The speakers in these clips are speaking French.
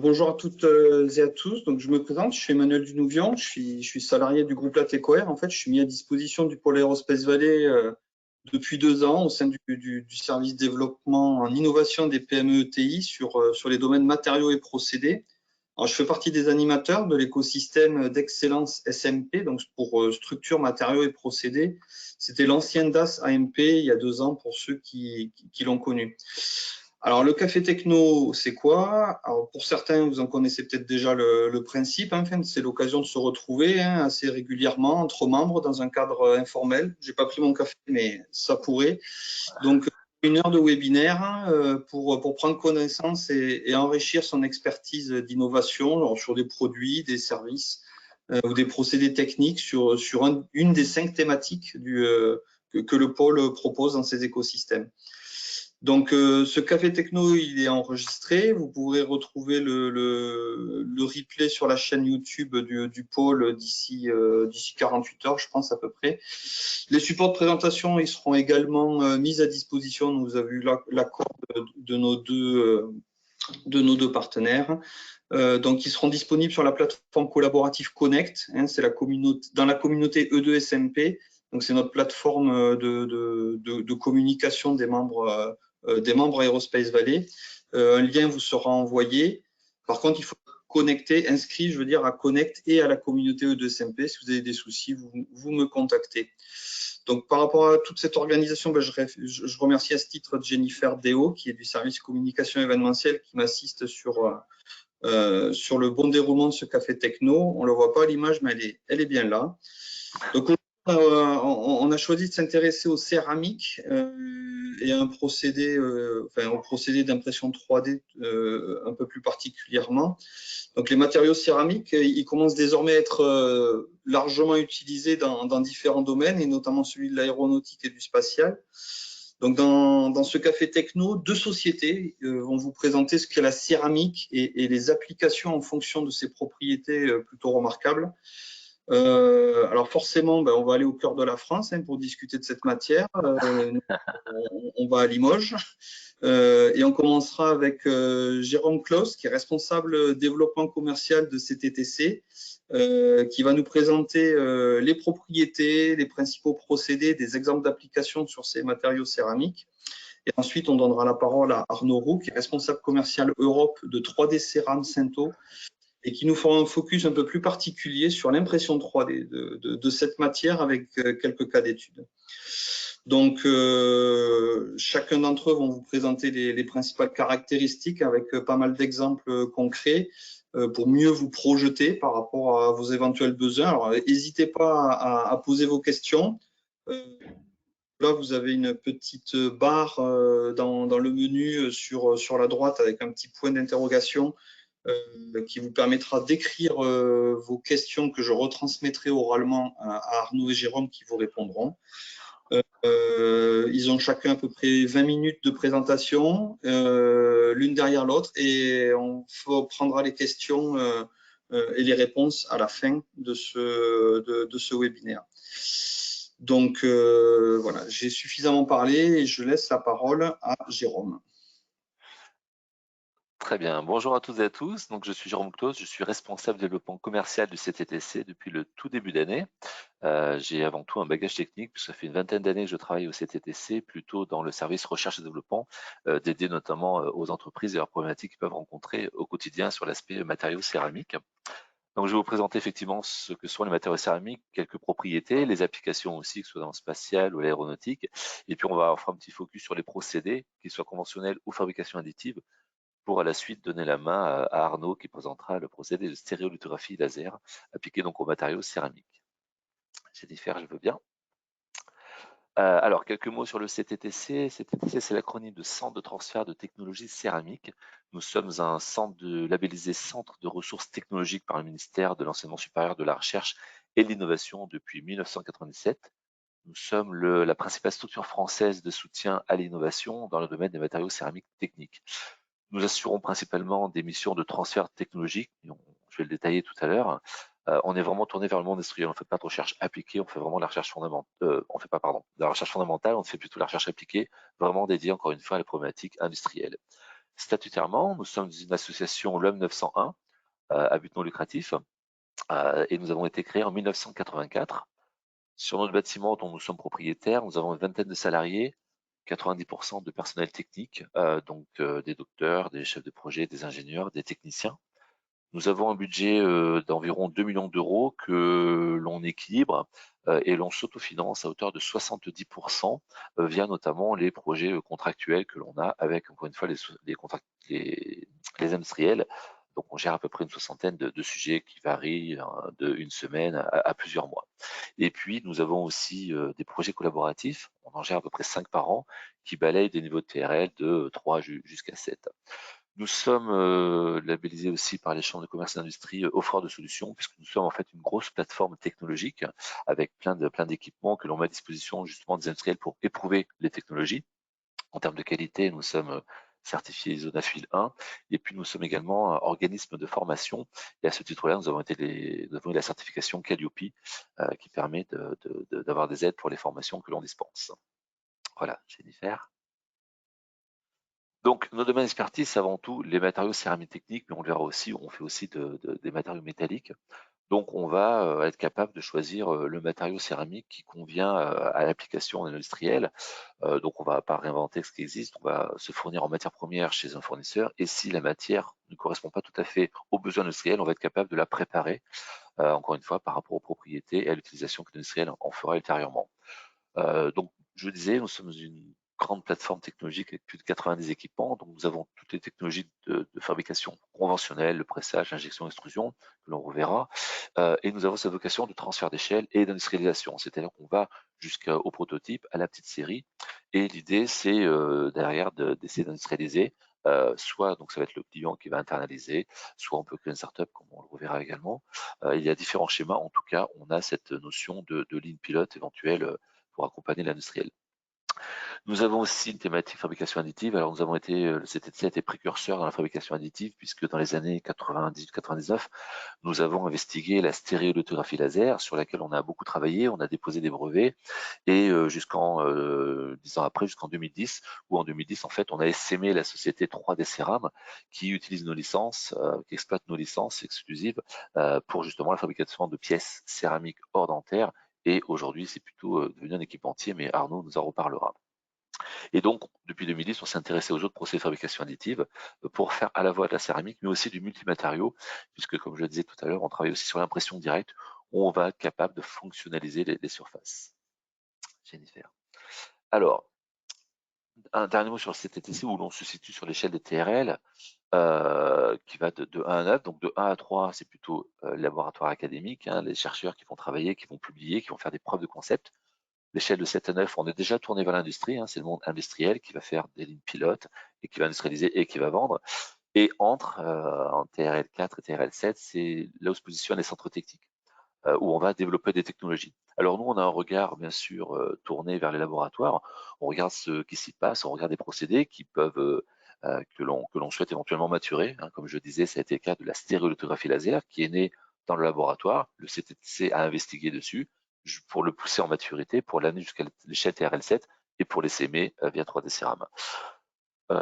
Bonjour à toutes et à tous. Donc, je me présente, je suis Emmanuel Dunouvian, je suis salarié du groupe Latécoère. En fait, je suis mis à disposition du pôle Aerospace Valley depuis 2 ans au sein du service développement en innovation des PME ETI sur les domaines matériaux et procédés. Alors, je fais partie des animateurs de l'écosystème d'excellence SMP, donc pour structure, matériaux et procédés. C'était l'ancien DAS AMP il y a 2 ans pour ceux qui l'ont connu. Alors, le café techno, c'est quoi? Alors, pour certains, vous en connaissez peut-être déjà le principe. Enfin, c'est l'occasion de se retrouver assez régulièrement entre membres dans un cadre informel. J'ai pas pris mon café, mais ça pourrait. Donc, 1 heure de webinaire pour prendre connaissance et enrichir son expertise d'innovation sur des produits, des services ou des procédés techniques sur une des 5 thématiques que le pôle propose dans ses écosystèmes. Donc, ce café techno, il est enregistré. Vous pourrez retrouver le replay sur la chaîne YouTube du pôle d'ici 48 heures, je pense à peu près. Les supports de présentation, ils seront également mis à disposition. Nous avons eu l'accord de nos deux partenaires. Donc, ils seront disponibles sur la plateforme collaborative Connect. C'est dans la communauté E2SMP. Donc, c'est notre plateforme de communication des membres Aerospace Valley. Un lien vous sera envoyé. Par contre, il faut inscrit, je veux dire, à Connect et à la communauté E2SMP. Si vous avez des soucis, vous me contactez. Donc, par rapport à toute cette organisation, je remercie à ce titre Jennifer Deo, qui est du service communication événementielle, qui m'assiste sur le bon déroulement de ce café techno. On ne le voit pas à l'image, mais elle est bien là. Donc, on a choisi de s'intéresser aux céramiques et à au procédé d'impression 3D un peu plus particulièrement. Donc, les matériaux céramiques, ils commencent désormais à être largement utilisés dans différents domaines, et notamment celui de l'aéronautique et du spatial. Donc, dans ce café techno, 2 sociétés vont vous présenter ce qu'est la céramique et les applications en fonction de ses propriétés plutôt remarquables. Alors forcément, on va aller au cœur de la France pour discuter de cette matière. On va à Limoges et on commencera avec Jérôme Claus, qui est responsable développement commercial de CTTC, qui va nous présenter les propriétés, les principaux procédés, des exemples d'applications sur ces matériaux céramiques. Et ensuite, on donnera la parole à Arnaud Roux, qui est responsable commercial Europe de 3D Céram Cento, et qui nous fera un focus un peu plus particulier sur l'impression 3D de cette matière avec quelques cas d'études. Donc, chacun d'entre eux vont vous présenter les principales caractéristiques avec pas mal d'exemples concrets pour mieux vous projeter par rapport à vos éventuels besoins. Alors, n'hésitez pas à poser vos questions. Là, vous avez une petite barre dans le menu sur la droite avec un petit point d'interrogation qui vous permettra d'écrire vos questions que je retransmettrai oralement à Arnaud et Jérôme qui vous répondront. Ils ont chacun à peu près 20 minutes de présentation, l'une derrière l'autre, et on prendra les questions et les réponses à la fin de ce webinaire. Donc voilà, j'ai suffisamment parlé et je laisse la parole à Jérôme. Très bien, bonjour à toutes et à tous. Donc, je suis Jérôme Claus, je suis responsable développement commercial du CTTC depuis le tout début d'année. J'ai avant tout un bagage technique, puisque ça fait une vingtaine d'années que je travaille au CTTC, plutôt dans le service recherche et développement, dédié notamment aux entreprises et leurs problématiques qu'ils peuvent rencontrer au quotidien sur l'aspect matériaux céramiques. Donc, je vais vous présenter effectivement ce que sont les matériaux céramiques, quelques propriétés, les applications aussi, que ce soit dans le spatial ou l'aéronautique. Et puis, on va faire un petit focus sur les procédés, qu'ils soient conventionnels ou fabrication additive, pour à la suite donner la main à Arnaud qui présentera le procédé de stéréolithographie laser appliqué donc aux matériaux céramiques. J'ai dit faire, je veux bien. Alors, quelques mots sur le CTTC. CTTC, c'est l'acronyme de Centre de transfert de technologies céramiques. Nous sommes un centre labellisé Centre de ressources technologiques par le ministère de l'Enseignement supérieur, de la Recherche et de l'Innovation depuis 1997. Nous sommes la principale structure française de soutien à l'innovation dans le domaine des matériaux céramiques techniques. Nous assurons principalement des missions de transfert technologique, je vais le détailler tout à l'heure. On est vraiment tourné vers le monde industriel, on ne fait pas de recherche appliquée, on fait vraiment de la recherche fondamentale, on fait pas, de la recherche fondamentale, on fait plutôt la recherche appliquée, vraiment dédiée encore une fois à la problématique industrielle. Statutairement, nous sommes une association LOM 901 à but non lucratif et nous avons été créés en 1984. Sur notre bâtiment dont nous sommes propriétaires, nous avons une vingtaine de salariés, 90% de personnel technique, donc des docteurs, des chefs de projet, des ingénieurs, des techniciens. Nous avons un budget d'environ 2 millions d'euros que l'on équilibre et l'on s'autofinance à hauteur de 70% via notamment les projets contractuels que l'on a avec, encore une fois, les industriels. Donc, on gère à peu près une soixantaine de sujets qui varient de une semaine à plusieurs mois. Et puis, nous avons aussi des projets collaboratifs. On en gère à peu près 5 par an qui balayent des niveaux de TRL de 3 jusqu'à 7. Nous sommes labellisés aussi par les chambres de commerce et d'industrie offreurs de solutions, puisque nous sommes en fait une grosse plateforme technologique avec plein d'équipements que l'on met à disposition justement des industriels pour éprouver les technologies. En termes de qualité, nous sommes certifiés ISO 9001 et puis nous sommes également un organisme de formation et à ce titre-là, nous avons eu la certification Calliope qui permet d'avoir des aides pour les formations que l'on dispense. Voilà, Jennifer. Donc, nos domaines d'expertise, c'est avant tout les matériaux céramiques techniques, mais on le verra aussi, on fait aussi des matériaux métalliques. Donc, on va être capable de choisir le matériau céramique qui convient à l'application industrielle. Donc, on ne va pas réinventer ce qui existe, on va se fournir en matière première chez un fournisseur. Et si la matière ne correspond pas tout à fait aux besoins industriels, on va être capable de la préparer, encore une fois, par rapport aux propriétés et à l'utilisation que l'industriel en fera ultérieurement. Donc, je disais, nous sommes une grande plateforme technologique avec plus de 90 équipements. Donc, nous avons toutes les technologies de fabrication conventionnelle, le pressage, l'injection, l'extrusion, que l'on reverra. Et nous avons cette vocation de transfert d'échelle et d'industrialisation. C'est-à-dire qu'on va jusqu'au prototype, à la petite série. Et l'idée, c'est derrière d'essayer d'industrialiser. Soit donc ça va être le client qui va internaliser, soit on peut créer une startup comme on le reverra également. Il y a différents schémas. En tout cas, on a cette notion de ligne pilote éventuelle pour accompagner l'industriel. Nous avons aussi une thématique fabrication additive. Alors nous avons été, le CTTC a été précurseur dans la fabrication additive puisque dans les années 98-99, nous avons investigué la stéréolithographie laser sur laquelle on a beaucoup travaillé, on a déposé des brevets et jusqu'en 10 ans après, jusqu'en 2010, où en 2010 en fait on a essaimé la société 3D Ceram qui utilise nos licences, qui exploite nos licences exclusives pour justement la fabrication de pièces céramiques hors dentaires. Et aujourd'hui, c'est plutôt devenu un équipementier, mais Arnaud nous en reparlera. Et donc, depuis 2010, on s'est intéressé aux autres procédés de fabrication additive pour faire à la fois de la céramique, mais aussi du multimatériau, puisque comme je le disais tout à l'heure, on travaille aussi sur l'impression directe, où on va être capable de fonctionnaliser les surfaces. Jennifer. Alors, un dernier mot sur le CTTC, où l'on se situe sur l'échelle des TRL, qui va de 1 à 9. Donc de 1 à 3, c'est plutôt laboratoire académique, hein, les chercheurs qui vont travailler, qui vont publier, qui vont faire des preuves de concept. L'échelle de 7 à 9, on est déjà tourné vers l'industrie, hein, c'est le monde industriel qui va faire des lignes pilotes et qui va industrialiser et qui va vendre. Et entre en TRL 4 et TRL 7, c'est là où se positionnent les centres techniques, où on va développer des technologies. Alors nous, on a un regard bien sûr tourné vers les laboratoires, on regarde ce qui s'y passe, on regarde des procédés qui peuvent que l'on souhaite éventuellement maturer. Hein. Comme je disais, ça a été le cas de la stéréolithographie laser qui est née dans le laboratoire. Le CTTC a investigué dessus pour le pousser en maturité, pour l'amener jusqu'à l'échelle TRL7 et pour les s'aimer via 3D Ceram.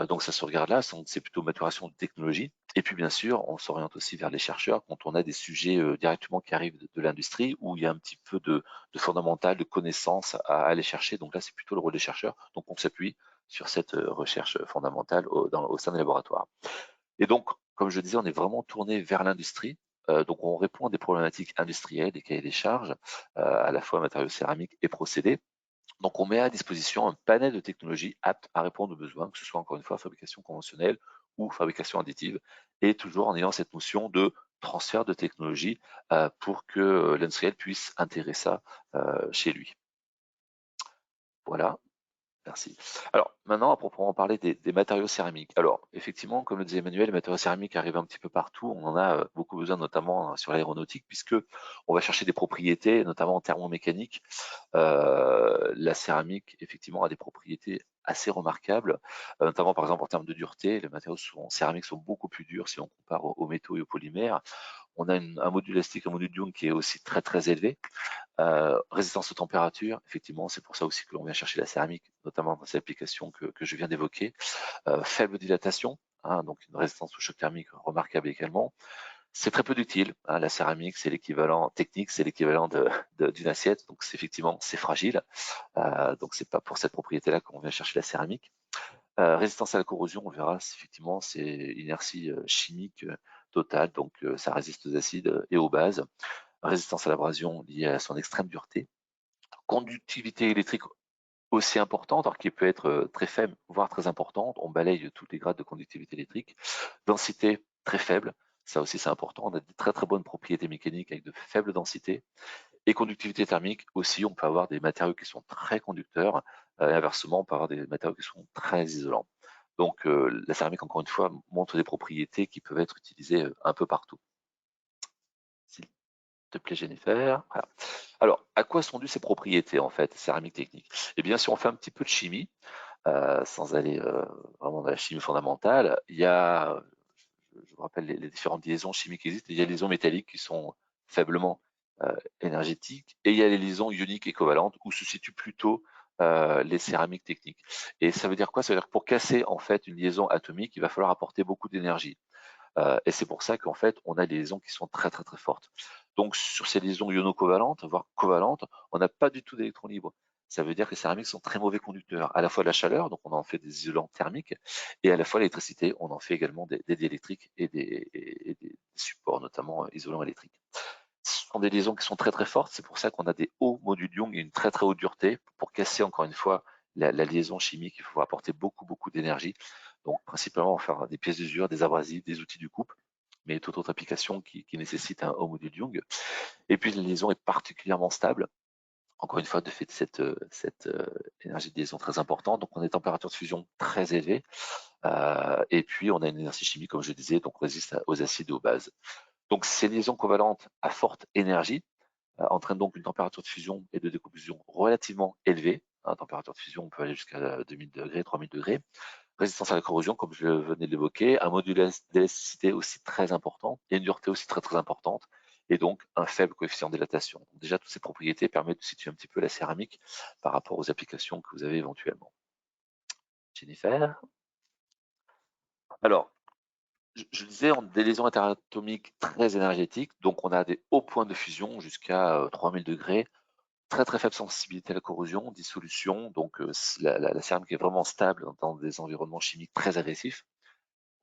Donc ça se regarde là, c'est plutôt maturation de technologie. Et puis bien sûr, on s'oriente aussi vers les chercheurs quand on a des sujets directement qui arrivent de l'industrie où il y a un petit peu de fondamental, de connaissances à aller chercher. Donc là, c'est plutôt le rôle des chercheurs. Donc on s'appuie sur cette recherche fondamentale au sein des laboratoires. Et donc, comme je disais, on est vraiment tourné vers l'industrie. Donc on répond à des problématiques industrielles, des cahiers des charges, à la fois matériaux céramiques et procédés. Donc, on met à disposition un panel de technologies aptes à répondre aux besoins, que ce soit encore une fois fabrication conventionnelle ou fabrication additive, et toujours en ayant cette notion de transfert de technologie pour que l'industriel puisse intégrer ça chez lui. Voilà. Merci. Alors, maintenant, à proprement parler des matériaux céramiques. Alors, effectivement, comme le disait Emmanuel, les matériaux céramiques arrivent un petit peu partout. On en a beaucoup besoin, notamment sur l'aéronautique, puisque on va chercher des propriétés, notamment en thermomécanique. La céramique, effectivement, a des propriétés assez remarquables, notamment, par exemple, en termes de dureté. Les matériaux céramiques sont beaucoup plus durs si on compare aux métaux et aux polymères. On a un module élastique, un module Young qui est aussi très, très élevé. Résistance aux températures, effectivement, c'est pour ça aussi que l'on vient chercher la céramike, notamment dans ces applications que je viens d'évoquer. Faible dilatation, hein, donc une résistance au choc thermique remarquable également. C'est très peu ductile, hein, la céramique, c'est l'équivalent technique, c'est l'équivalent d'une assiette, donc effectivement c'est fragile. Donc c'est pas pour cette propriété-là qu'on vient chercher la céramique. Résistance à la corrosion, on verra, effectivement c'est inertie chimique totale, donc ça résiste aux acides et aux bases. Résistance à l'abrasion liée à son extrême dureté. Conductivité électrique aussi importante, alors qui peut être très faible, voire très importante. On balaye tous les grades de conductivité électrique. Densité très faible, ça aussi c'est important. On a de très très bonnes propriétés mécaniques avec de faibles densités. Et conductivité thermique aussi, on peut avoir des matériaux qui sont très conducteurs. Et inversement, on peut avoir des matériaux qui sont très isolants. Donc la céramique, encore une fois, montre des propriétés qui peuvent être utilisées un peu partout. S'il te plaît, Jennifer. Voilà. Alors, à quoi sont dues ces propriétés, en fait, céramique technique? Eh bien, si on fait un petit peu de chimie, sans aller vraiment dans la chimie fondamentale, il y a, je vous rappelle les différentes liaisons chimiques qui existent. Il y a les liaisons métalliques qui sont faiblement énergétiques et il y a les liaisons ioniques et covalentes où se situent plutôt les céramiques techniques. Et ça veut dire quoi? Ça veut dire que pour casser en fait une liaison atomique, il va falloir apporter beaucoup d'énergie. Et c'est pour ça qu'en fait, on a des liaisons qui sont très très très fortes. Donc sur ces liaisons iono-covalentes, voire covalentes, on n'a pas du tout d'électrons libres. Ça veut dire que les céramiques sont très mauvais conducteurs, à la fois de la chaleur, donc on en fait des isolants thermiques, et à la fois l'électricité, on en fait également des diélectriques et des supports, notamment isolants électriques. Ce sont des liaisons qui sont très très fortes, c'est pour ça qu'on a des hauts modules Young et une très très haute dureté. Pour casser encore une fois la liaison chimique, il faut apporter beaucoup d'énergie. Donc principalement faire des pièces d'usure, des abrasifs, des outils du coupe, mais toute autre application qui nécessite un haut module Young. Et puis la liaison est particulièrement stable. Encore une fois, de fait de cette énergie de liaison très importante. Donc on a des températures de fusion très élevées. Et puis on a une énergie chimique, comme je disais, donc on résiste aux acides et aux bases. Donc ces liaisons covalentes à forte énergie entraînent donc une température de fusion et de décomposition relativement élevée. Température de fusion, on peut aller jusqu'à 2000 degrés, 3000 degrés. Résistance à la corrosion, comme je venais de l'évoquer, un module d'élasticité aussi très important et une dureté aussi très très importante, et donc un faible coefficient de dilatation. Donc déjà, toutes ces propriétés permettent de situer un petit peu la céramique par rapport aux applications que vous avez éventuellement. Jennifer. Alors, je disais, on a des liaisons interatomiques très énergétiques, donc on a des hauts points de fusion jusqu'à 3000 degrés, très très faible sensibilité à la corrosion, dissolution, donc la céramique est vraiment stable dans des environnements chimiques très agressifs.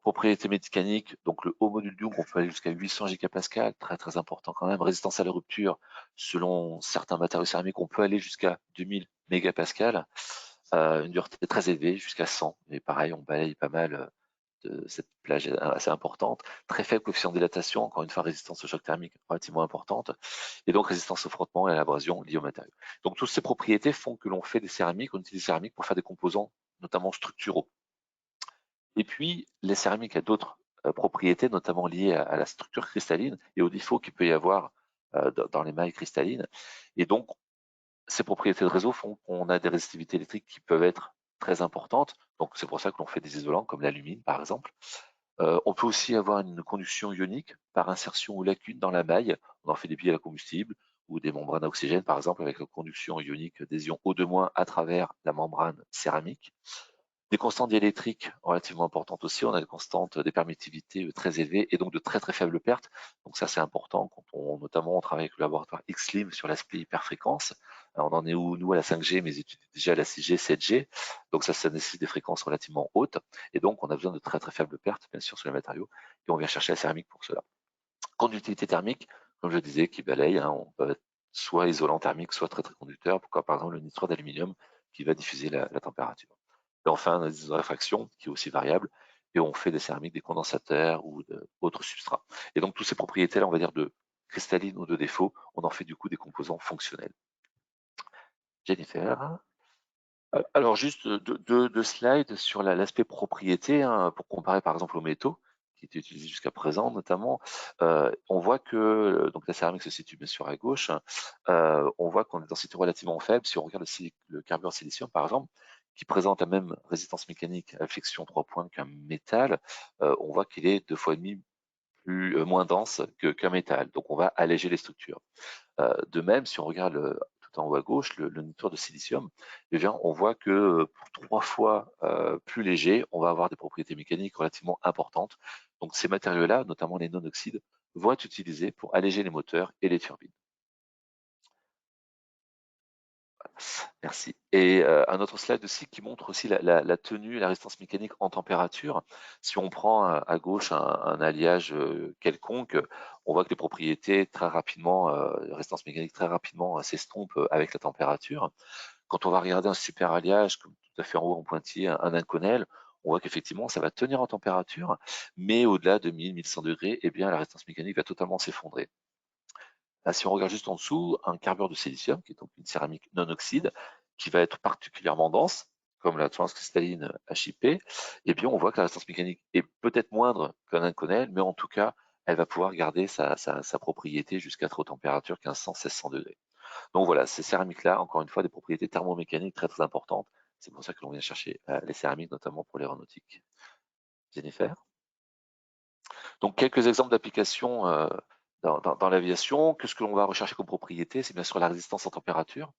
Propriété mécanique, donc le haut module Young, on peut aller jusqu'à 800 gigapascal, très très important quand même. Résistance à la rupture, selon certains matériaux céramiques, on peut aller jusqu'à 2000 mégapascal. Une dureté très élevée, jusqu'à 100. Mais pareil, on balaye pas mal de cette plage assez importante. Très faible coefficient de dilatation, encore une fois, résistance au choc thermique relativement importante. Et donc résistance au frottement et à l'abrasion liée au matériau. Donc toutes ces propriétés font que l'on fait des céramiques, on utilise des céramiques pour faire des composants, notamment structuraux. Et puis, les céramiques ont d'autres propriétés, notamment liées à la structure cristalline et aux défauts qu'il peut y avoir dans les mailles cristallines. Et donc, ces propriétés de réseau font qu'on a des résistivités électriques qui peuvent être très importantes. Donc, c'est pour ça que l'on fait des isolants comme l'alumine, par exemple. On peut aussi avoir une conduction ionique par insertion ou lacune dans la maille. On en fait des piles à combustible ou des membranes à oxygène, par exemple, avec la conduction ionique des ions O2- à travers la membrane céramique. Des constantes diélectriques relativement importantes aussi. On a des constantes des permittivités très élevées et donc de très très faibles pertes. Donc ça c'est important quand notamment on travaille avec le laboratoire XLIM sur l'aspect hyperfréquence. On en est où nous à la 5G, mais études déjà à la 6G, 7G. Donc ça nécessite des fréquences relativement hautes et donc on a besoin de très très faibles pertes bien sûr sur les matériaux et on vient chercher la céramique pour cela. Conductivité thermique, comme je disais, qui balaye. On peut être soit isolant thermique, soit très très conducteur. Pourquoi par exemple le nitrure d'aluminium qui va diffuser la température. Et enfin, on a des réfraction qui est aussi variable, et on fait des céramiques, des condensateurs ou d'autres substrats. Et donc, toutes ces propriétés-là, on va dire de cristalline ou de défaut, on en fait du coup des composants fonctionnels. Jennifer. Alors, juste deux slides sur l'aspect propriété, hein, pour comparer par exemple aux métaux qui étaient utilisés jusqu'à présent, notamment. On voit que donc la céramique se situe bien sûr à gauche. On voit qu'on est dans densité relativement faible. Si on regarde le carburant silicium, par exemple, qui présente la même résistance mécanique à flexion 3 points qu'un métal, on voit qu'il est 2 fois et demi moins dense qu'un métal. Donc on va alléger les structures. De même, si on regarde tout en haut à gauche, le nitrure de silicium, eh bien, on voit que pour 3 fois plus léger, on va avoir des propriétés mécaniques relativement importantes. Donc ces matériaux-là, notamment les non-oxydes, vont être utilisés pour alléger les moteurs et les turbines. Merci. Et un autre slide aussi qui montre aussi la tenue, la résistance mécanique en température. Si on prend à gauche un alliage quelconque, on voit que les propriétés très rapidement, résistance mécanique très rapidement s'estompent avec la température. Quand on va regarder un super alliage, comme tout à fait en haut en pointillé, un inconel, on voit qu'effectivement ça va tenir en température, mais au-delà de 1000-1100 degrés, eh bien la résistance mécanique va totalement s'effondrer. Là, si on regarde juste en dessous, un carbure de silicium, qui est donc une céramique non oxyde, qui va être particulièrement dense, comme la transcristalline HIP, eh bien, on voit que la résistance mécanique est peut-être moindre qu'un inconel, mais en tout cas, elle va pouvoir garder sa propriété jusqu'à trop température, 1500-1600 degrés. Donc voilà, ces céramiques-là, encore une fois, des propriétés thermomécaniques très très importantes. C'est pour ça que l'on vient chercher les céramiques, notamment pour l'aéronautique. Jennifer? Donc quelques exemples d'applications dans l'aviation. Qu'est-ce que l'on va rechercher comme propriété? C'est bien sûr la résistance en température,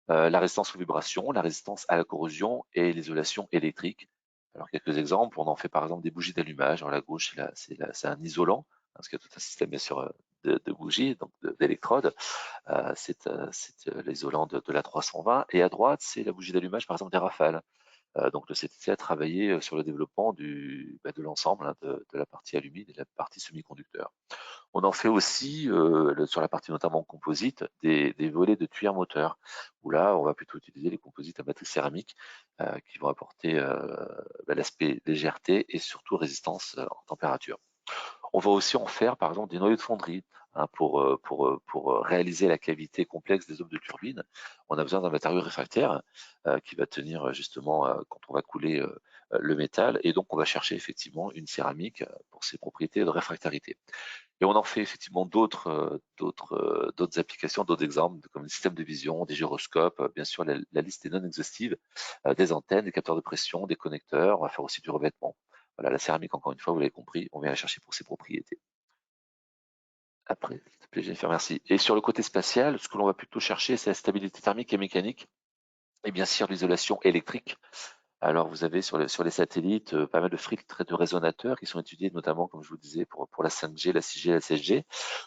la résistance aux vibrations, la résistance à la corrosion et l'isolation électrique. Alors quelques exemples, on en fait par exemple des bougies d'allumage. À la gauche, c'est un isolant, parce qu'il y a tout un système bien sûr de bougies, donc d'électrodes. C'est l'isolant de la 320. Et à droite, c'est la bougie d'allumage par exemple des Rafales. Donc le CTC a travaillé sur le développement de l'ensemble de la partie alumine et de la partie semi-conducteur. On en fait aussi sur la partie notamment composite des volets de tuyères moteurs, où là on va plutôt utiliser les composites à matrice céramique qui vont apporter l'aspect légèreté et surtout résistance en température. On va aussi en faire par exemple des noyaux de fonderie pour réaliser la cavité complexe des aubes de turbine. On a besoin d'un matériau réfractaire qui va tenir justement quand on va couler le métal, et donc on va chercher effectivement une céramique pour ses propriétés de réfractarité. Et on en fait effectivement d'autres applications, d'autres exemples, comme le système de vision, des gyroscopes, bien sûr la liste est non exhaustive, des antennes, des capteurs de pression, des connecteurs, on va faire aussi du revêtement. Voilà, la céramique, encore une fois, vous l'avez compris, on vient la chercher pour ses propriétés. Après, s'il te plaît, Jennifer, merci. Et sur le côté spatial, ce que l'on va plutôt chercher, c'est la stabilité thermique et mécanique, et bien sûr l'isolation électrique. Alors, vous avez sur les satellites pas mal de filtres et de résonateurs qui sont étudiés notamment, comme je vous disais, pour la 5G, la 6G, la 7G,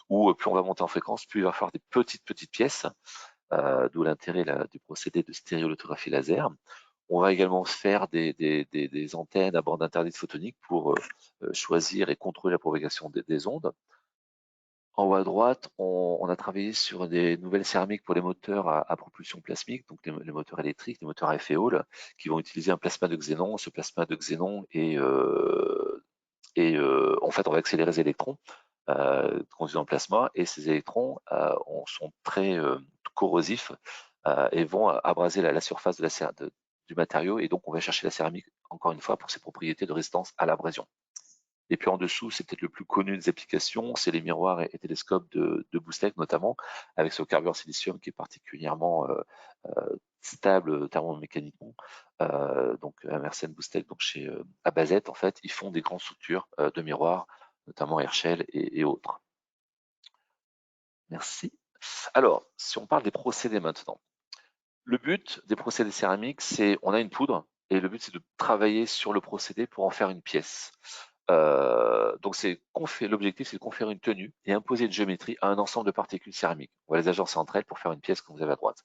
où plus on va monter en fréquence, plus il va falloir des petites pièces, d'où l'intérêt du procédé de stéréolithographie laser. On va également faire des antennes à bande interdite photonique pour choisir et contrôler la propagation des ondes. En haut à droite, on a travaillé sur des nouvelles céramiques pour les moteurs à propulsion plasmique, donc les moteurs électriques, les moteurs à effet Hall, qui vont utiliser un plasma de xénon. Ce plasma de xénon en fait, on va accélérer les électrons contenus dans le plasma, et ces électrons sont très corrosifs et vont abraser la surface du matériau, et donc on va chercher la céramique, encore une fois, pour ses propriétés de résistance à l'abrasion. Et puis en dessous, c'est peut-être le plus connu des applications, c'est les miroirs et télescopes de Boostech notamment, avec ce carbure silicium qui est particulièrement stable thermomécaniquement. Donc Emerson Boostech, donc chez Abazet, en fait, ils font des grandes structures de miroirs, notamment Herschel et autres. Merci. Alors, si on parle des procédés maintenant, le but des procédés céramiques, c'est on a une poudre, et le but c'est de travailler sur le procédé pour en faire une pièce. Donc l'objectif, c'est de conférer une tenue et imposer une géométrie à un ensemble de particules céramiques. On va les agencer entre elles pour faire une pièce comme vous avez à droite.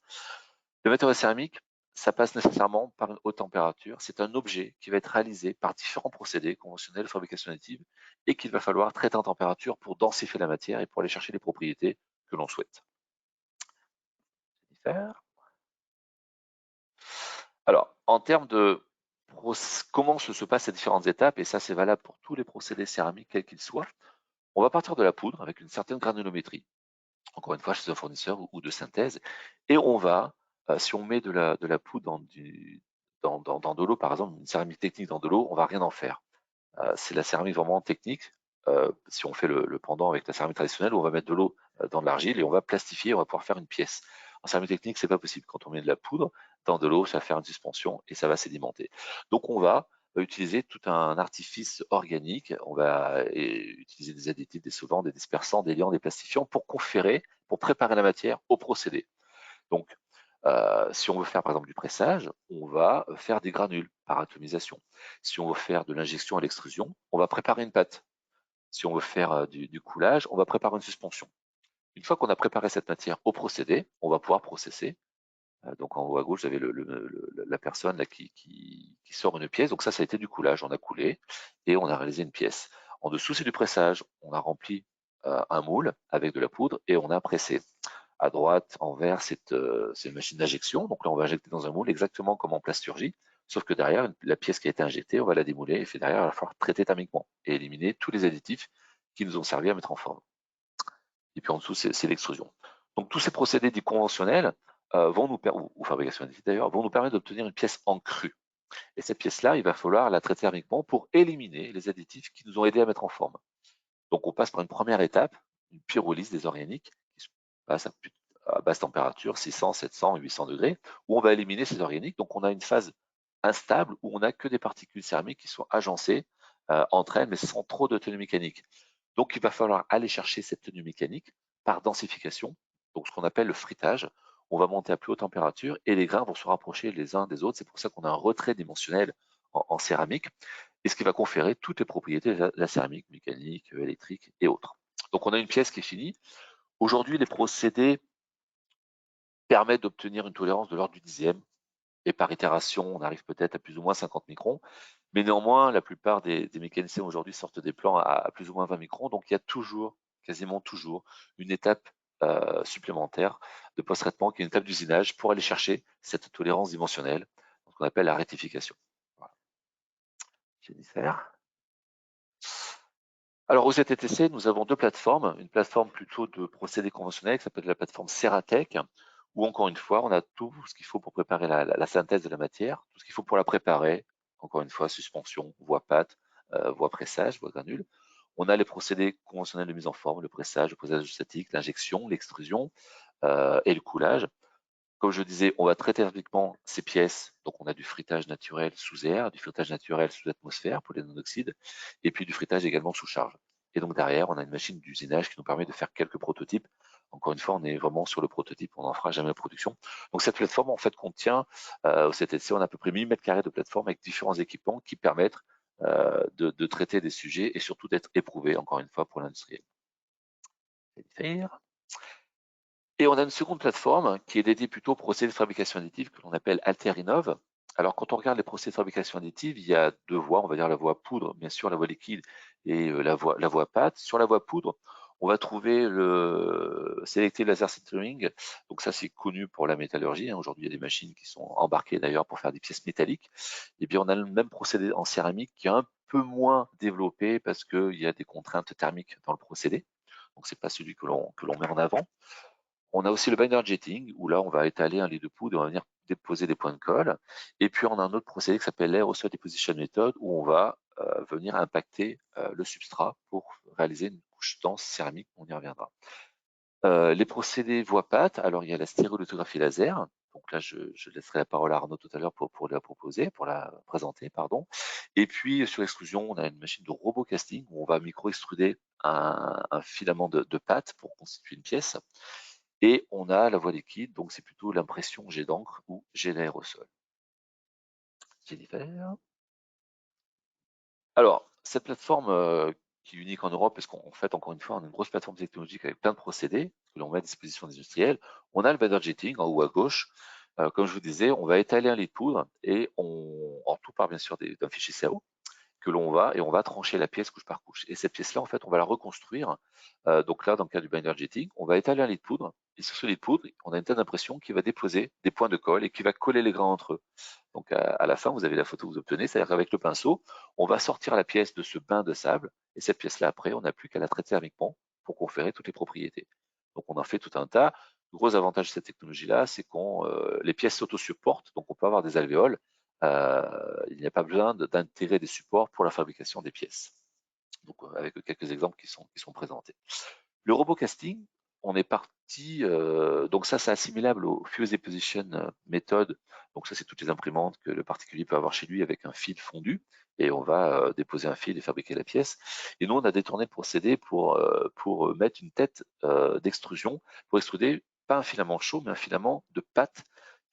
Le matériau céramique, ça passe nécessairement par une haute température. C'est un objet qui va être réalisé par différents procédés conventionnels de fabrication additive, et qu'il va falloir traiter en température pour densifier la matière et pour aller chercher les propriétés que l'on souhaite. Alors, en termes de comment se passent ces différentes étapes, et ça c'est valable pour tous les procédés céramiques, quels qu'ils soient, on va partir de la poudre avec une certaine granulométrie, encore une fois chez un fournisseur ou de synthèse, et on va, si on met de la poudre dans de l'eau, par exemple une céramique technique dans de l'eau, on va rien en faire. C'est la céramique vraiment technique. Si on fait le pendant avec la céramique traditionnelle, on va mettre de l'eau dans de l'argile et on va plastifier, on va pouvoir faire une pièce. En céramique technique, c'est pas possible. Quand on met de la poudre dans de l'eau, ça va faire une suspension et ça va sédimenter. Donc on va utiliser tout un artifice organique. On va utiliser des additifs, des solvants, des dispersants, des liants, des plastifiants pour préparer la matière au procédé. Donc Si on veut faire par exemple du pressage, on va faire des granules par atomisation. Si on veut faire de l'injection à l'extrusion, on va préparer une pâte. Si on veut faire du coulage, on va préparer une suspension. Une fois qu'on a préparé cette matière au procédé, on va pouvoir processer. Donc en haut à gauche, vous avez la personne là, qui sort une pièce. Donc ça a été du coulage. On a coulé et on a réalisé une pièce. En dessous, c'est du pressage. On a rempli un moule avec de la poudre et on a pressé. À droite, en vert, c'est une machine d'injection. Donc là, on va injecter dans un moule exactement comme en plasturgie. Sauf que derrière, la pièce qui a été injectée, on va la démouler et derrière, il va falloir traiter thermiquement et éliminer tous les additifs qui nous ont servi à mettre en forme. Et puis en dessous, c'est l'extrusion. Donc tous ces procédés dits conventionnels vont nous permettre, ou fabrication additive d'ailleurs, vont nous permettre d'obtenir une pièce en cru. Et cette pièce-là, il va falloir la traiter thermiquement pour éliminer les additifs qui nous ont aidés à mettre en forme. Donc on passe par une première étape, une pyrolyse des organiques, qui se passe à basse température, 600, 700, 800 degrés, où on va éliminer ces organiques. Donc on a une phase instable où on n'a que des particules céramiques qui sont agencées entre elles, mais sans trop de tenue mécanique. Donc il va falloir aller chercher cette tenue mécanique par densification, donc ce qu'on appelle le frittage. On va monter à plus haute température et les grains vont se rapprocher les uns des autres. C'est pour ça qu'on a un retrait dimensionnel en céramique, et ce qui va conférer toutes les propriétés de la céramique, mécanique, électrique et autres. Donc on a une pièce qui est finie. Aujourd'hui, les procédés permettent d'obtenir une tolérance de l'ordre du dixième, et par itération, on arrive peut-être à plus ou moins 50 microns. Mais néanmoins, la plupart des mécaniciens aujourd'hui sortent des plans à plus ou moins 20 microns. Donc il y a toujours, quasiment toujours, une étape supplémentaire de post-traitement qui est une étape d'usinage pour aller chercher cette tolérance dimensionnelle, ce qu'on appelle la rectification. Voilà. Jennifer. Alors, aux ZTTC, nous avons deux plateformes. Une plateforme plutôt de procédés conventionnels qui s'appelle la plateforme Ceratec, où encore une fois, on a tout ce qu'il faut pour préparer la synthèse de la matière, tout ce qu'il faut pour la préparer. Encore une fois, suspension, voie pâte, voie pressage, voie granule. On a les procédés conventionnels de mise en forme, le pressage statique, l'injection, l'extrusion et le coulage. Comme je disais, on va traiter thermiquement ces pièces. Donc, on a du frittage naturel sous air, du frittage naturel sous atmosphère pour les non-oxydes, et puis du frittage également sous charge. Et donc, derrière, on a une machine d'usinage qui nous permet de faire quelques prototypes. Encore une fois, on est vraiment sur le prototype, on n'en fera jamais la production. Donc, cette plateforme, en fait, contient, au CTC, on a à peu près 1000 mètres carrés de plateforme avec différents équipements qui permettent de traiter des sujets et surtout d'être éprouvés, encore une fois, pour l'industriel. Et on a une seconde plateforme qui est dédiée plutôt aux procédés de fabrication additive que l'on appelle Alterinov. Alors, quand on regarde les procédés de fabrication additive, il y a deux voies, on va dire la voie poudre, bien sûr la voie liquide et la voie pâte. Sur la voie poudre, on va trouver le Selective Laser Sintering. Donc ça, c'est connu pour la métallurgie. Aujourd'hui, il y a des machines qui sont embarquées d'ailleurs pour faire des pièces métalliques. Et bien, on a le même procédé en céramique qui est un peu moins développé parce qu'il y a des contraintes thermiques dans le procédé. Donc, c'est pas celui que l'on met en avant. On a aussi le binder jetting, où là, on va étaler un lit de poudre et on va venir déposer des points de colle. Et puis, on a un autre procédé qui s'appelle l'Aerosol Deposition Method, où on va venir impacter le substrat pour réaliser une couche dense céramique. On y reviendra. Les procédés voie pâte, alors il y a la stérolithographie laser. Donc là, je laisserai la parole à Arnaud tout à l'heure pour la présenter, pardon. Et puis, sur l'extrusion, on a une machine de robot casting où on va micro-extruder un filament de pâte pour constituer une pièce. Et on a la voie liquide, donc c'est plutôt l'impression jet d'encre ou jet d'aérosol. Jennifer. Alors, cette plateforme qui est unique en Europe, parce qu'en fait, encore une fois, on a une grosse plateforme technologique avec plein de procédés que l'on met à disposition des industriels. On a le binder jetting en haut à gauche. Comme je vous disais, on va étaler un lit de poudre et en tout part bien sûr d'un fichier CAO que l'on va et on va trancher la pièce couche par couche. Et cette pièce-là, en fait, on va la reconstruire. Donc là, dans le cas du binder jetting, on va étaler un lit de poudre et sur ce lit de poudre, on a une tête d'impression qui va déposer des points de colle et qui va coller les grains entre eux. Donc à la fin, vous avez la photo que vous obtenez, c'est-à-dire qu'avec le pinceau, on va sortir la pièce de ce bain de sable et cette pièce-là, après, on n'a plus qu'à la traiter thermiquement pour conférer toutes les propriétés. Donc on en fait tout un tas. Le gros avantage de cette technologie-là, c'est qu'on les pièces s'auto-supportent, donc on peut avoir des alvéoles. Il n'y a pas besoin d'intégrer des supports pour la fabrication des pièces. Donc avec quelques exemples qui sont présentés. Le robot casting, on est parti, donc ça c'est assimilable au Fuse Deposition Method. Donc ça c'est toutes les imprimantes que le particulier peut avoir chez lui avec un fil fondu et on va déposer un fil et fabriquer la pièce. Et nous on a détourné le procédé pour mettre une tête d'extrusion pour extruder pas un filament chaud mais un filament de pâte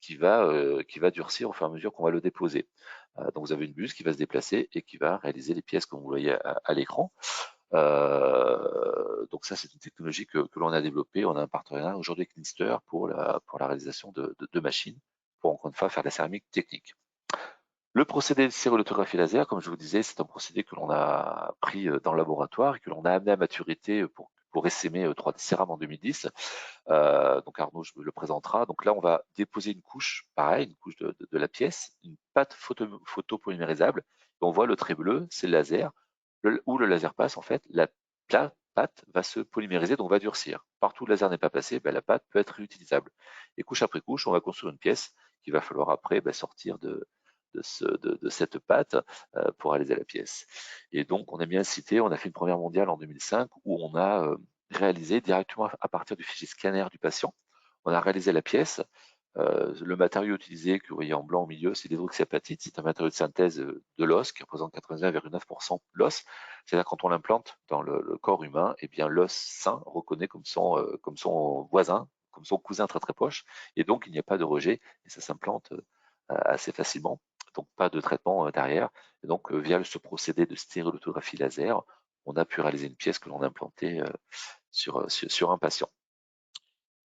qui va durcir au fur et à mesure qu'on va le déposer. Donc vous avez une buse qui va se déplacer et qui va réaliser les pièces comme vous voyez à l'écran. Donc ça, c'est une technologie que l'on a développée. On a un partenariat aujourd'hui avec Linster pour la réalisation de machines, pour encore une fois faire de la céramique technique. Le procédé de sérolithographie laser, comme je vous disais, c'est un procédé que l'on a pris dans le laboratoire et que l'on a amené à maturité pour SME 3D Céram en 2010. Donc Arnaud je le présentera. Donc là, on va déposer une couche, pareil, une couche de la pièce, une pâte photopolymérisable. Et on voit le trait bleu, c'est le laser. Où le laser passe, en fait, la pâte va se polymériser, donc va durcir. Partout où le laser n'est pas passé, la pâte peut être réutilisable. Et couche après couche, on va construire une pièce qu'il va falloir après sortir de cette pâte pour réaliser la pièce. Et donc, on a bien cité, on a fait une première mondiale en 2005 où on a réalisé directement à partir du fichier scanner du patient. On a réalisé la pièce. Le matériau utilisé, que vous voyez en blanc au milieu, c'est l'hydroxyapatite. C'est un matériau de synthèse de l'os qui représente 99,9% de l'os. C'est-à-dire quand on l'implante dans le corps humain, eh bien l'os sain reconnaît comme son voisin, comme son cousin très très proche, et donc il n'y a pas de rejet et ça s'implante assez facilement. Donc pas de traitement derrière. Et donc via ce procédé de stérolithographie laser, on a pu réaliser une pièce que l'on a implantée sur un patient.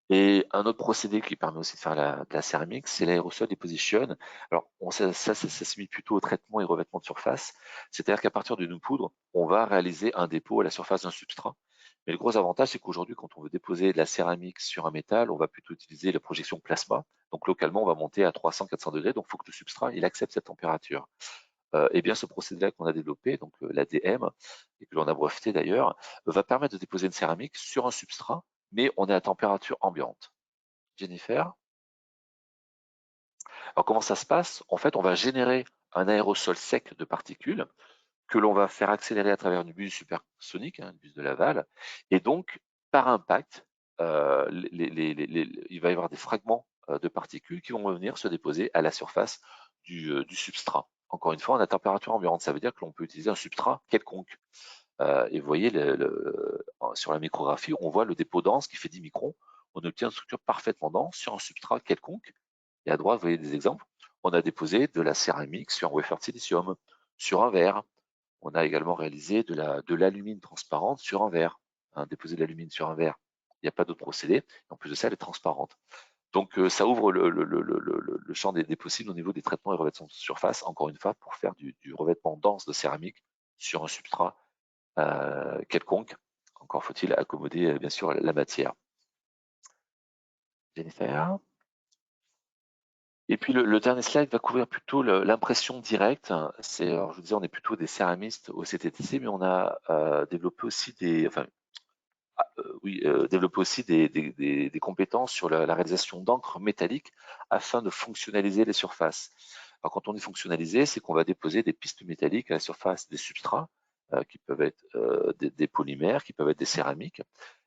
Et un autre procédé qui permet aussi de faire de la céramique, c'est l'aérosol deposition. Alors, ça se met plutôt au traitement et revêtement de surface. C'est-à-dire qu'à partir d'une poudre, on va réaliser un dépôt à la surface d'un substrat. Mais le gros avantage, c'est qu'aujourd'hui, quand on veut déposer de la céramique sur un métal, on va plutôt utiliser la projection plasma. Donc, localement, on va monter à 300-400 degrés. Donc, il faut que le substrat, il accepte cette température. Et bien, ce procédé-là qu'on a développé, donc l'ADM, et que l'on a breveté d'ailleurs, va permettre de déposer une céramique sur un substrat, mais on est à température ambiante. Jennifer? Alors comment ça se passe? En fait, on va générer un aérosol sec de particules que l'on va faire accélérer à travers une buse supersonique, une buse de Laval, et donc par impact, il va y avoir des fragments de particules qui vont venir se déposer à la surface du substrat. Encore une fois, on a température ambiante, ça veut dire que l'on peut utiliser un substrat quelconque. Et vous voyez, sur la micrographie, on voit le dépôt dense qui fait 10 microns. On obtient une structure parfaitement dense sur un substrat quelconque. Et à droite, vous voyez des exemples. On a déposé de la céramique sur un wafer de silicium, sur un verre. On a également réalisé de l'alumine transparente sur un verre. Déposer de l'alumine sur un verre, il n'y a pas d'autre procédé. En plus de ça, elle est transparente. Donc, ça ouvre le champ des possibles au niveau des traitements et revêtements de surface, encore une fois, pour faire du revêtement dense de céramique sur un substrat quelconque. Encore faut-il accommoder, bien sûr, la matière. Jennifer? Et puis le dernier slide va couvrir plutôt l'impression directe. Alors je vous disais, on est plutôt des céramistes au CTTC, mais on a développé aussi des compétences sur la réalisation d'encre métallique afin de fonctionnaliser les surfaces. Alors quand on dit fonctionnaliser, c'est qu'on va déposer des pistes métalliques à la surface des substrats qui peuvent être des polymères, qui peuvent être des céramiques.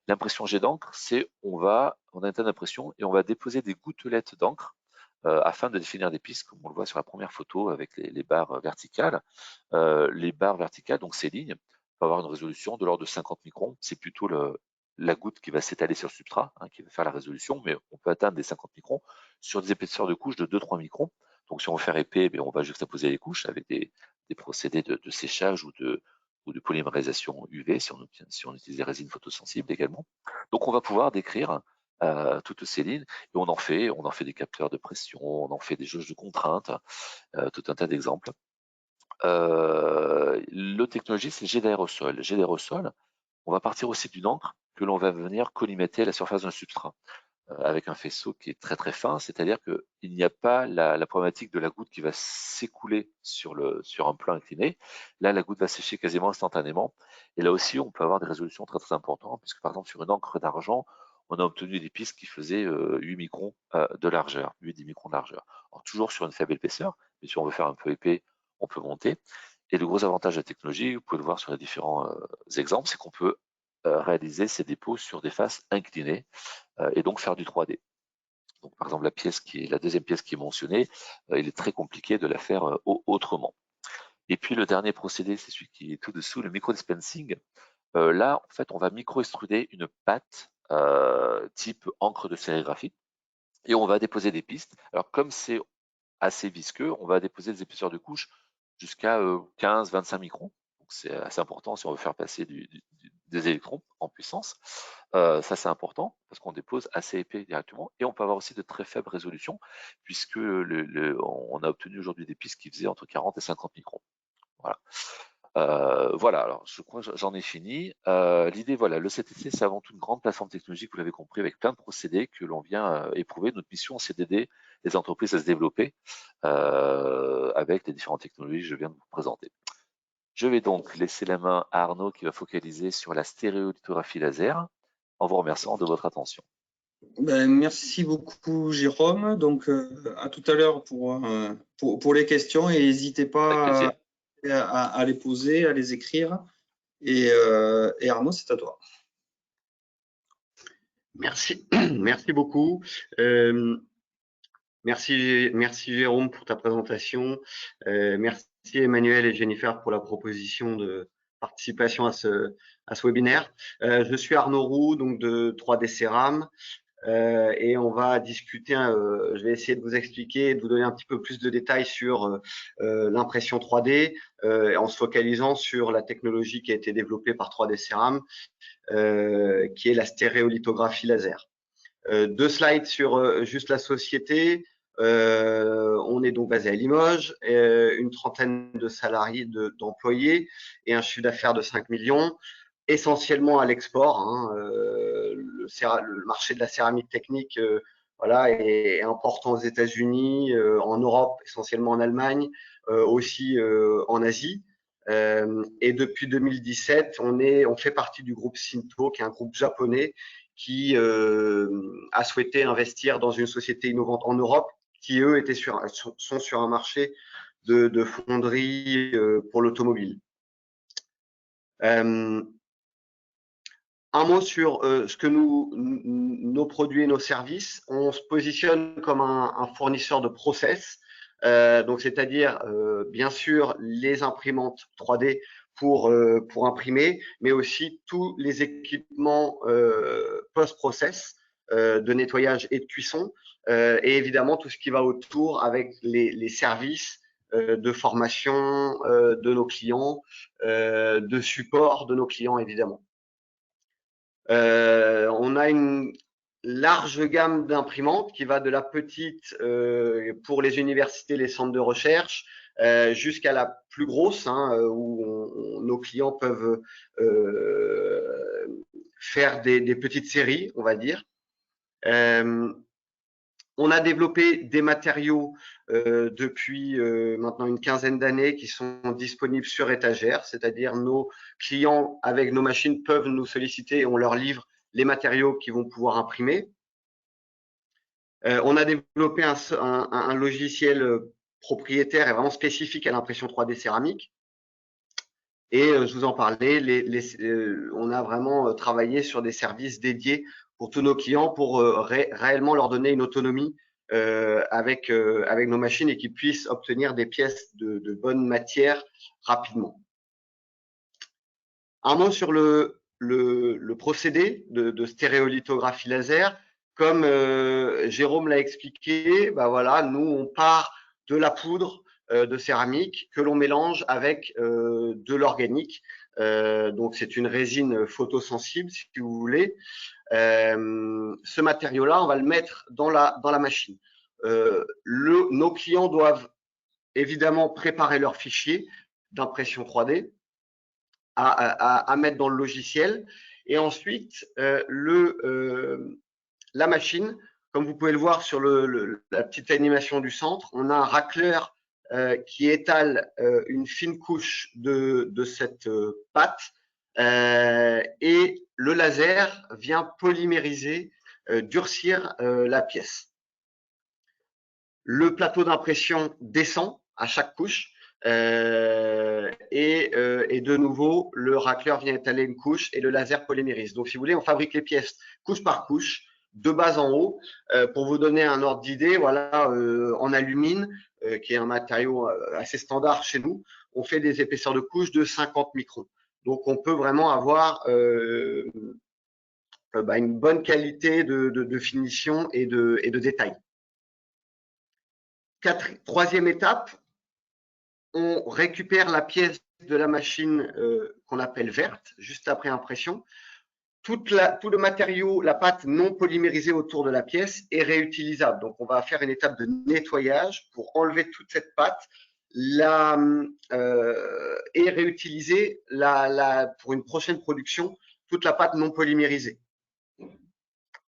L'impression jet d'encre, c'est on a un tas d'impression et on va déposer des gouttelettes d'encre afin de définir des pistes, comme on le voit sur la première photo avec les barres verticales. Les barres verticales, donc ces lignes, peuvent avoir une résolution de l'ordre de 50 microns. C'est plutôt la goutte qui va s'étaler sur le substrat, qui va faire la résolution, mais on peut atteindre des 50 microns sur des épaisseurs de couches de 2-3 microns. Donc si on veut faire épais, on va juxtaposer les couches avec des procédés de séchage ou de polymérisation UV si on utilise des résines photosensibles également. Donc on va pouvoir décrire toutes ces lignes et on en fait des capteurs de pression, on en fait des jauges de contrainte, tout un tas d'exemples. Le technologie, c'est le jet d'aérosol. Le jet d'aérosol, on va partir aussi d'une encre que l'on va venir collimater à la surface d'un substrat avec un faisceau qui est très très fin, c'est-à-dire qu'il n'y a pas la problématique de la goutte qui va s'écouler sur un plan incliné. Là, la goutte va sécher quasiment instantanément. Et là aussi, on peut avoir des résolutions très très importantes, puisque par exemple sur une encre d'argent, on a obtenu des pistes qui faisaient 8 microns de largeur, 8-10 microns de largeur. Alors, toujours sur une faible épaisseur, mais si on veut faire un peu épais, on peut monter. Et le gros avantage de la technologie, vous pouvez le voir sur les différents exemples, c'est qu'on peut réaliser ces dépôts sur des faces inclinées et donc faire du 3D. Donc, par exemple, la deuxième pièce qui est mentionnée, il est très compliqué de la faire autrement. Et puis, le dernier procédé, c'est celui qui est tout dessous, le micro-dispensing. Là, en fait, on va micro-extruder une pâte type encre de sérigraphie. Et on va déposer des pistes. Alors comme c'est assez visqueux, on va déposer des épaisseurs de couche jusqu'à 15-25 microns. Donc c'est assez important si on veut faire passer des électrons en puissance. Ça c'est important parce qu'on dépose assez épais directement, et on peut avoir aussi de très faibles résolutions puisque on a obtenu aujourd'hui des pistes qui faisaient entre 40 et 50 microns. Voilà. Voilà, alors je crois que j'en ai fini. L'idée, voilà, le CTC, c'est avant tout une grande plateforme technologique, vous l'avez compris, avec plein de procédés que l'on vient éprouver. Notre mission, c'est d'aider les entreprises à se développer avec les différentes technologies que je viens de vous présenter. Je vais donc laisser la main à Arnaud qui va focaliser sur la stéréolithographie laser en vous remerciant de votre attention. Ben, merci beaucoup, Jérôme. Donc, à tout à l'heure pour les questions, et n'hésitez Avec pas plaisir. à les poser, à les écrire. Et Arnaud, c'est à toi. Merci, merci beaucoup. Merci Jérôme pour ta présentation. Merci Emmanuel et Jennifer pour la proposition de participation à ce webinaire. Je suis Arnaud Roux, donc de 3D Ceram. Et on va discuter, je vais essayer de vous expliquer, de vous donner un petit peu plus de détails sur l'impression 3D, en se focalisant sur la technologie qui a été développée par 3D Ceram, qui est la stéréolithographie laser. 2 slides sur juste la société. On est donc basé à Limoges, une trentaine de salariés, d'employés et un chiffre d'affaires de 5 millions, essentiellement à l'export. Le marché de la céramique technique voilà, est important aux États-Unis, en Europe, essentiellement en Allemagne, aussi en Asie. Et depuis 2017, on fait partie du groupe Sinto, qui est un groupe japonais qui a souhaité investir dans une société innovante en Europe, qui eux sont sur un marché de fonderie pour l'automobile. Un mot sur ce que nos produits et nos services. On se positionne comme un fournisseur de process, donc c'est-à-dire bien sûr les imprimantes 3D pour imprimer, mais aussi tous les équipements post-process de nettoyage et de cuisson, et évidemment tout ce qui va autour avec les services de formation de nos clients, de support de nos clients évidemment. On a une large gamme d'imprimantes qui va de la petite pour les universités, les centres de recherche, jusqu'à la plus grosse, où nos clients peuvent faire des petites séries, on va dire. On a développé des matériaux depuis maintenant une quinzaine d'années qui sont disponibles sur étagère, c'est-à-dire nos clients avec nos machines peuvent nous solliciter et on leur livre les matériaux qu'ils vont pouvoir imprimer. On a développé un logiciel propriétaire et vraiment spécifique à l'impression 3D céramique. Et je vous en parlais, on a vraiment travaillé sur des services dédiés pour tous nos clients pour réellement leur donner une autonomie avec nos machines et qu'ils puissent obtenir des pièces de bonne matière rapidement. Un mot sur le procédé de stéréolithographie laser. Comme Jérôme l'a expliqué, bah voilà, nous on part de la poudre de céramique que l'on mélange avec de l'organique. Donc c'est une résine photosensible si vous voulez. Ce matériau-là, on va le mettre dans la machine. Nos clients doivent évidemment préparer leur fichier d'impression 3D à mettre dans le logiciel. Et ensuite, la machine, comme vous pouvez le voir sur la petite animation du centre, on a un racleur qui étale une fine couche de cette pâte et le laser vient polymériser, durcir la pièce. Le plateau d'impression descend à chaque couche et de nouveau, le racleur vient étaler une couche et le laser polymérise. Donc, si vous voulez, on fabrique les pièces couche par couche, de bas en haut. Pour vous donner un ordre d'idée, voilà, en alumine, qui est un matériau assez standard chez nous, on fait des épaisseurs de couche de 50 microns. Donc, on peut vraiment avoir une bonne qualité de finition et de détail. Troisième étape, on récupère la pièce de la machine qu'on appelle verte, juste après impression. Tout le matériau, la pâte non polymérisée autour de la pièce est réutilisable. Donc, on va faire une étape de nettoyage pour enlever toute cette pâte et réutiliser pour une prochaine production toute la pâte non polymérisée.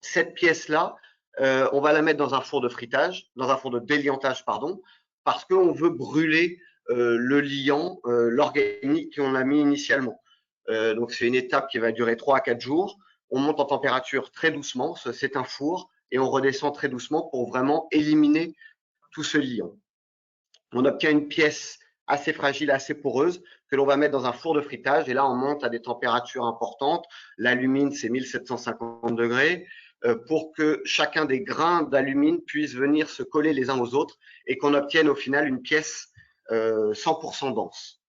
Cette pièce-là, on va la mettre dans un four de fritage, dans un four de déliantage, pardon, parce qu'on veut brûler le liant, l'organique qu'on a mis initialement. Donc, c'est une étape qui va durer 3 à 4 jours. On monte en température très doucement, c'est un four, et on redescend très doucement pour vraiment éliminer tout ce liant. On obtient une pièce assez fragile, assez poreuse, que l'on va mettre dans un four de fritage, et là, on monte à des températures importantes. L'alumine, c'est 1750 degrés, pour que chacun des grains d'alumine puisse venir se coller les uns aux autres et qu'on obtienne au final une pièce 100% dense.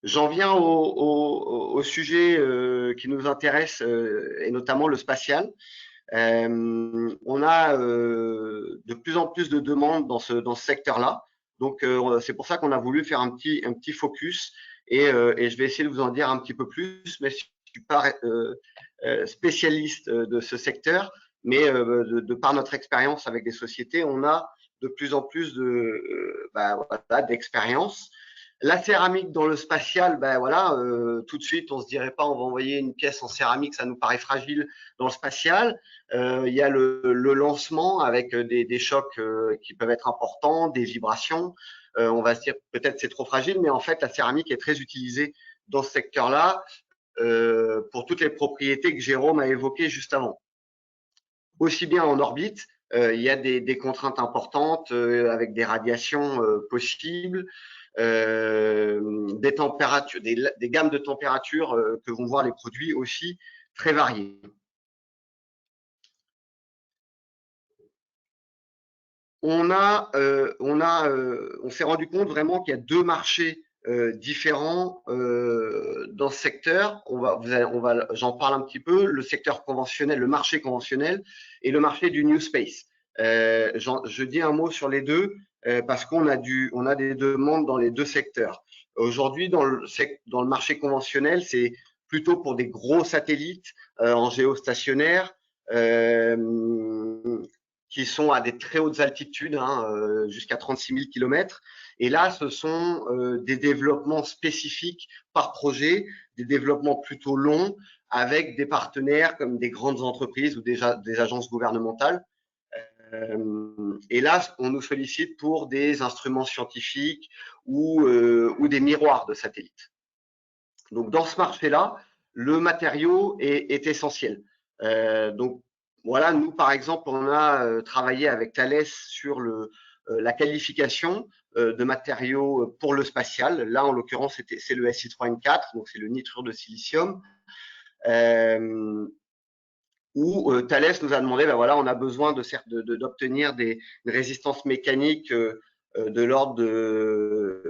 J'en viens au sujet qui nous intéresse et notamment le spatial. On a de plus en plus de demandes dans ce secteur-là. Donc, c'est pour ça qu'on a voulu faire un petit focus et je vais essayer de vous en dire un petit peu plus, mais je ne suis pas spécialiste de ce secteur, mais de par notre expérience avec des sociétés, on a de plus en plus d'expérience. La céramique dans le spatial, tout de suite, on se dirait pas, on va envoyer une pièce en céramique, ça nous paraît fragile dans le spatial. Il y a le lancement avec des chocs qui peuvent être importants, des vibrations. On va se dire peut-être c'est trop fragile, mais en fait, la céramique est très utilisée dans ce secteur-là pour toutes les propriétés que Jérôme a évoquées juste avant. Aussi bien en orbite, il y a des contraintes importantes avec des radiations possibles. Des températures, des gammes de températures que vont voir les produits aussi très variées. On s'est rendu compte vraiment qu'il y a deux marchés différents dans ce secteur. J'en parle un petit peu. Le secteur conventionnel, le marché conventionnel et le marché du New Space. Je dis un mot sur les deux parce qu'on a des demandes dans les deux secteurs. Aujourd'hui, dans le marché conventionnel, c'est plutôt pour des gros satellites en géostationnaire qui sont à des très hautes altitudes, jusqu'à 36 000 km. Et là, ce sont des développements spécifiques par projet, des développements plutôt longs avec des partenaires comme des grandes entreprises ou des agences gouvernementales. Et là, on nous sollicite pour des instruments scientifiques ou des miroirs de satellites. Donc, dans ce marché-là, le matériau est essentiel. Donc, voilà, nous, par exemple, on a travaillé avec Thales sur la qualification de matériaux pour le spatial. Là, en l'occurrence, c'est le Si3N4, donc c'est le nitrure de silicium. Où Thales nous a demandé, on a besoin d'obtenir une résistance mécanique de l'ordre de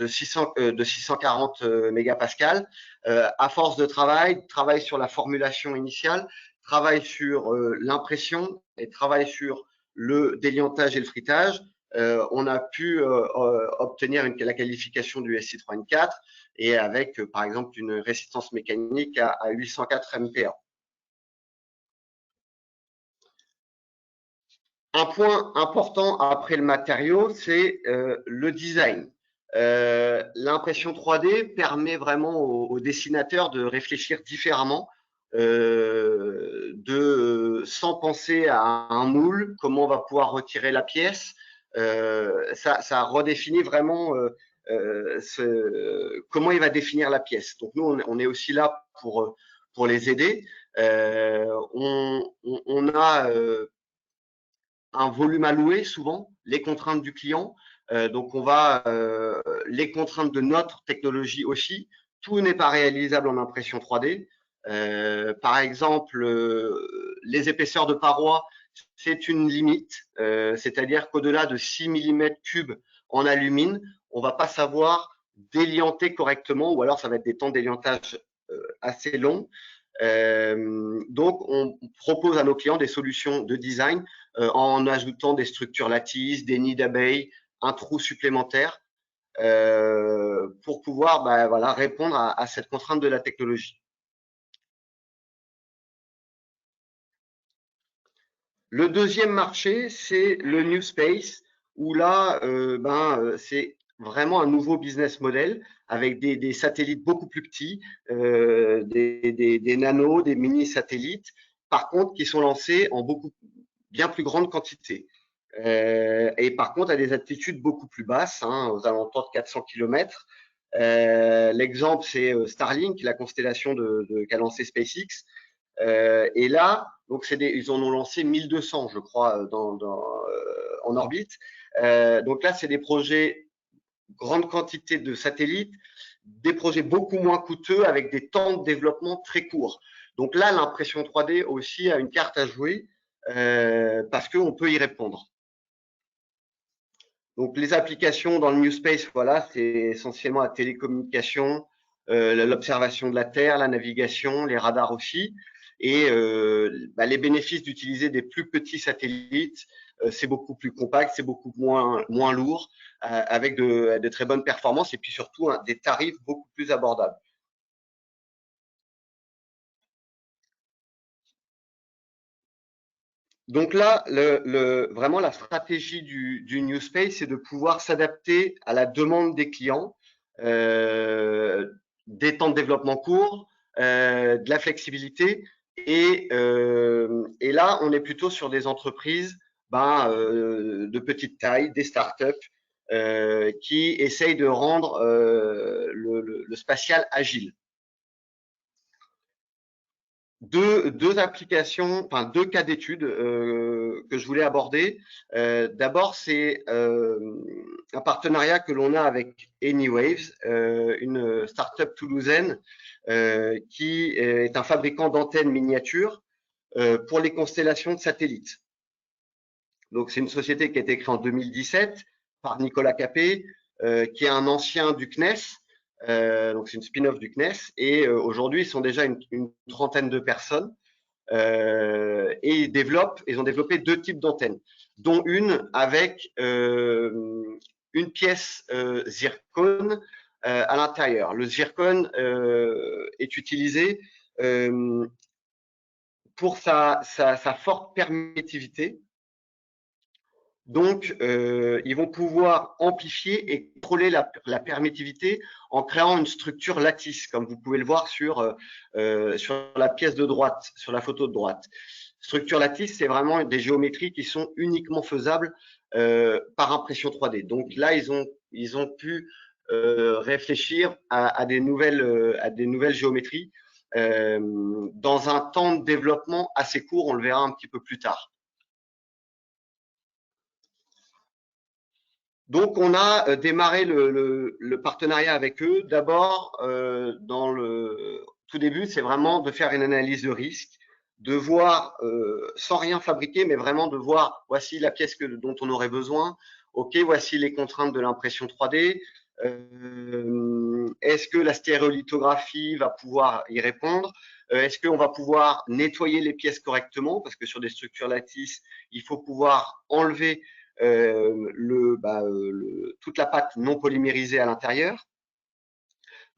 640 mégapascales. À force de travail sur la formulation initiale, travail sur l'impression et travail sur le déliantage et le fritage, on a pu obtenir la qualification du Si3N4 et avec, par exemple, une résistance mécanique à 804 MPa. Un point important après le matériau, c'est le design. L'impression 3D permet vraiment aux dessinateurs de réfléchir différemment, sans penser à un moule, comment on va pouvoir retirer la pièce. Ça redéfinit vraiment comment il va définir la pièce. Donc nous, on est aussi là pour les aider. On a un volume alloué, souvent, les contraintes du client. Donc, on va les contraintes de notre technologie aussi. Tout n'est pas réalisable en impression 3D. Par exemple, les épaisseurs de parois, c'est une limite. C'est-à-dire qu'au-delà de 6 mm3 en alumine, on va pas savoir délienter correctement, ou alors ça va être des temps d'éliantage assez longs. Donc, on propose à nos clients des solutions de design en ajoutant des structures lattices, des nids d'abeilles, un trou supplémentaire pour pouvoir voilà, répondre à cette contrainte de la technologie. Le deuxième marché, c'est le New Space, où là, c'est vraiment un nouveau business model avec des satellites beaucoup plus petits, des nanos, des mini-satellites, par contre, qui sont lancés en bien plus grande quantité. Et par contre, à des altitudes beaucoup plus basses, aux alentours de 400 km. L'exemple, c'est Starlink, la constellation qu'a lancé SpaceX. Et là, donc ils en ont lancé 1200, je crois, en orbite. Donc là, c'est des projets grande quantité de satellites, des projets beaucoup moins coûteux avec des temps de développement très courts. Donc là, l'impression 3D aussi a une carte à jouer parce qu'on peut y répondre. Donc les applications dans le New Space, voilà, c'est essentiellement la télécommunication, l'observation de la Terre, la navigation, les radars aussi. Et les bénéfices d'utiliser des plus petits satellites, c'est beaucoup plus compact, c'est beaucoup moins lourd, avec de très bonnes performances et puis surtout des tarifs beaucoup plus abordables. Donc là, vraiment la stratégie du New Space, c'est de pouvoir s'adapter à la demande des clients, des temps de développement courts, de la flexibilité. Et là, on est plutôt sur des entreprises de petite taille, des startups qui essayent de rendre le spatial agile. Deux applications, enfin deux cas d'études que je voulais aborder. D'abord, c'est un partenariat que l'on a avec Anywaves, une start-up toulousaine qui est un fabricant d'antennes miniatures pour les constellations de satellites. Donc, c'est une société qui a été créée en 2017 par Nicolas Capet, qui est un ancien du CNES. Donc, c'est une spin-off du CNES. Et aujourd'hui, ils sont déjà une trentaine de personnes. Et ils ont développé deux types d'antennes, dont une avec une pièce zircone à l'intérieur. Le zircone est utilisé pour sa forte permittivité. Donc, ils vont pouvoir amplifier et contrôler la permittivité en créant une structure lattice, comme vous pouvez le voir sur la pièce de droite, sur la photo de droite. Structure lattice, c'est vraiment des géométries qui sont uniquement faisables par impression 3D. Donc là, ils ont pu réfléchir à des nouvelles géométries dans un temps de développement assez court. On le verra un petit peu plus tard. Donc, on a démarré le partenariat avec eux. D'abord, dans le tout début, c'est vraiment de faire une analyse de risque, de voir, sans rien fabriquer, mais vraiment de voir, voici la pièce dont on aurait besoin. OK, voici les contraintes de l'impression 3D. Est-ce que la stéréolithographie va pouvoir y répondre? Est-ce qu'on va pouvoir nettoyer les pièces correctement? Parce que sur des structures lattices, il faut pouvoir enlever toute la pâte non polymérisée à l'intérieur.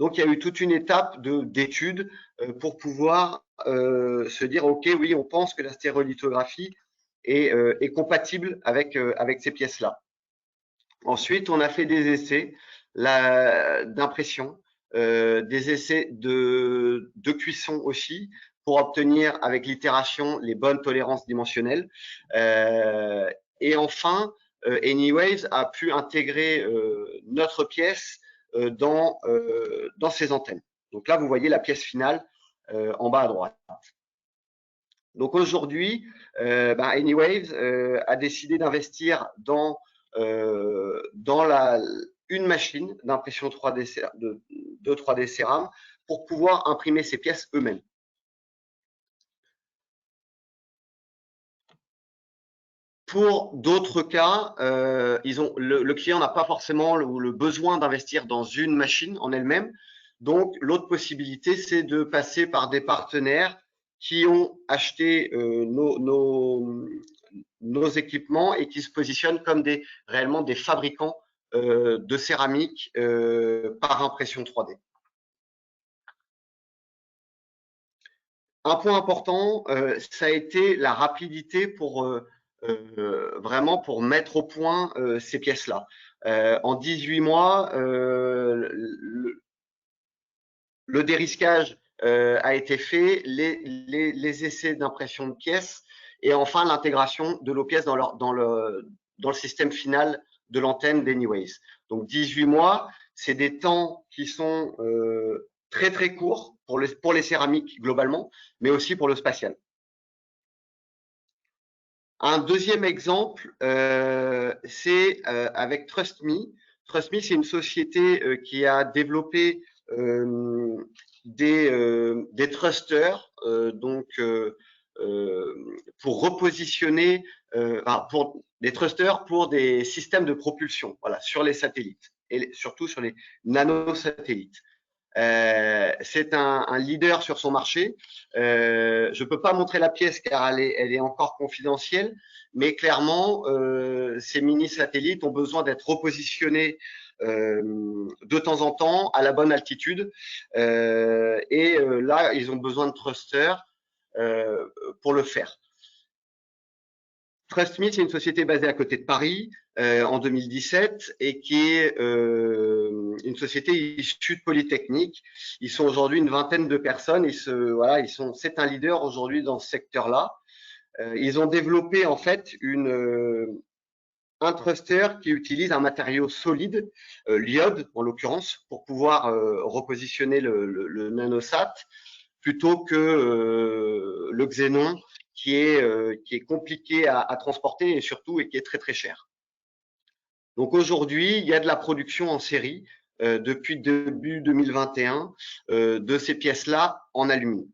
Donc, il y a eu toute une étape d'étude pour pouvoir se dire, OK, oui, on pense que la stéréolithographie est compatible avec ces pièces-là. Ensuite, on a fait des essais d'impression, des essais de cuisson aussi, pour obtenir avec l'itération les bonnes tolérances dimensionnelles. Et enfin, Anywaves a pu intégrer notre pièce dans ses antennes. Donc là, vous voyez la pièce finale en bas à droite. Donc aujourd'hui, Anywaves a décidé d'investir dans une machine d'impression 3D de 3D céram pour pouvoir imprimer ces pièces eux-mêmes. Pour d'autres cas, le client n'a pas forcément le besoin d'investir dans une machine en elle-même. Donc, l'autre possibilité, c'est de passer par des partenaires qui ont acheté nos équipements et qui se positionnent comme réellement des fabricants de céramique par impression 3D. Un point important, ça a été la rapidité pour vraiment pour mettre au point ces pièces-là. En 18 mois, le dérisquage a été fait, les essais d'impression de pièces et enfin l'intégration de l'OPS dans le système final de l'antenne d'Anyways. Donc 18 mois, c'est des temps qui sont très très courts pour les céramiques globalement, mais aussi pour le spatial. Un deuxième exemple, c'est avec TrustMe. TrustMe, c'est une société qui a développé des thrusters, pour repositionner, pour des thrusters pour des systèmes de propulsion, voilà, sur les satellites et surtout sur les nanosatellites. C'est un leader sur son marché. Je ne peux pas montrer la pièce car elle est encore confidentielle, mais clairement, ces mini-satellites ont besoin d'être repositionnés de temps en temps à la bonne altitude. Là, ils ont besoin de thrusters pour le faire. TrustMe, c'est une société basée à côté de Paris en 2017 et qui est une société issue de Polytechnique. Ils sont aujourd'hui une vingtaine de personnes. C'est un leader aujourd'hui dans ce secteur-là. Ils ont développé en fait un thruster qui utilise un matériau solide, l'iode en l'occurrence, pour pouvoir repositionner le nanosat plutôt que le xénon qui est compliqué à transporter et surtout et qui est très très cher. Donc aujourd'hui, il y a de la production en série depuis début 2021 de ces pièces-là en aluminium.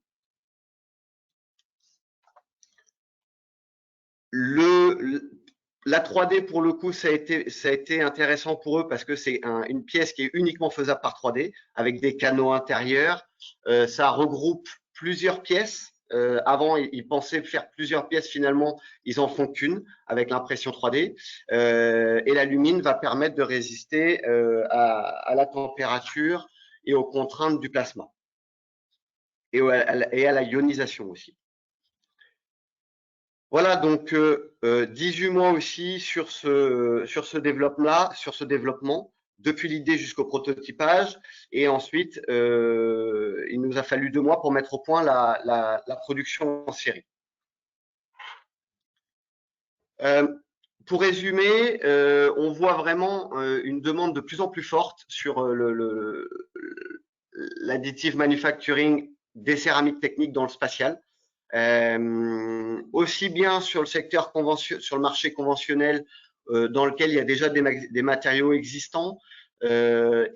La 3D, pour le coup, ça a été intéressant pour eux parce que c'est une pièce qui est uniquement faisable par 3D avec des canaux intérieurs. Ça regroupe plusieurs pièces. Avant, ils pensaient faire plusieurs pièces. Finalement, ils en font qu'une avec l'impression 3D. Et l'alumine va permettre de résister à la température et aux contraintes du plasma et à la ionisation aussi. Voilà, donc 18 mois aussi sur ce développement, depuis l'idée jusqu'au prototypage. Et ensuite, il nous a fallu 2 mois pour mettre au point la production en série. Pour résumer, on voit vraiment une demande de plus en plus forte sur l'additive manufacturing des céramiques techniques dans le spatial. Aussi bien sur le marché conventionnel dans lequel il y a déjà des matériaux existants l'intérêt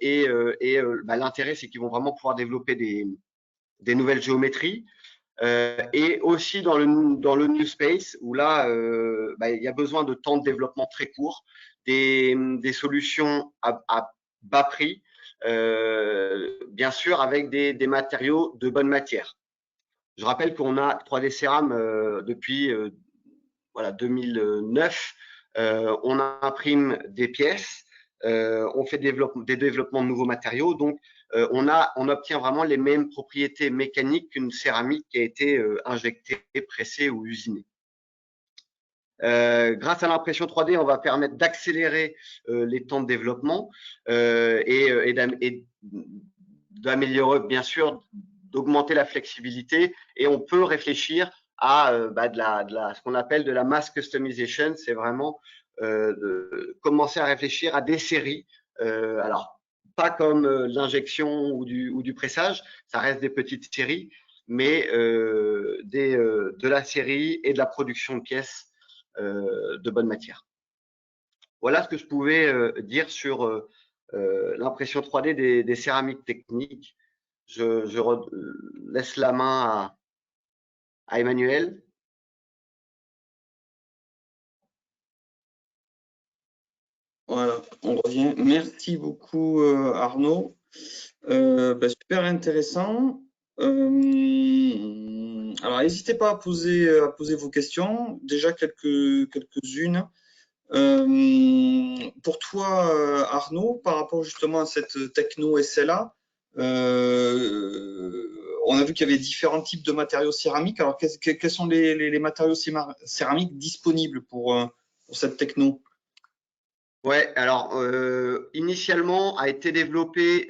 c'est qu'ils vont vraiment pouvoir développer des nouvelles géométries et aussi dans le new space où là il y a besoin de temps de développement très court, des solutions à bas prix, bien sûr avec des matériaux de bonne matière. Je rappelle qu'on a 3D Ceram depuis 2009. On imprime des pièces, on fait des développements de nouveaux matériaux. Donc, on obtient vraiment les mêmes propriétés mécaniques qu'une céramique qui a été injectée, pressée ou usinée. Grâce à l'impression 3D, on va permettre d'accélérer les temps de développement et d'améliorer, bien sûr, d'augmenter la flexibilité, et on peut réfléchir à ce qu'on appelle de la mass customization. C'est vraiment de commencer à réfléchir à des séries. Alors, pas comme l'injection ou du pressage, ça reste des petites séries, mais de la série et de la production de pièces de bonne matière. Voilà ce que je pouvais dire sur l'impression 3D des céramiques techniques. Je laisse la main à Emmanuel. Voilà, on revient. Merci beaucoup Arnaud. Super intéressant. Alors, n'hésitez pas à poser vos questions. Déjà quelques-unes. Pour toi, Arnaud, par rapport justement à cette techno SLA, on a vu qu'il y avait différents types de matériaux céramiques. Alors, quels sont les matériaux céramiques disponibles pour cette techno? Ouais, alors initialement a été développé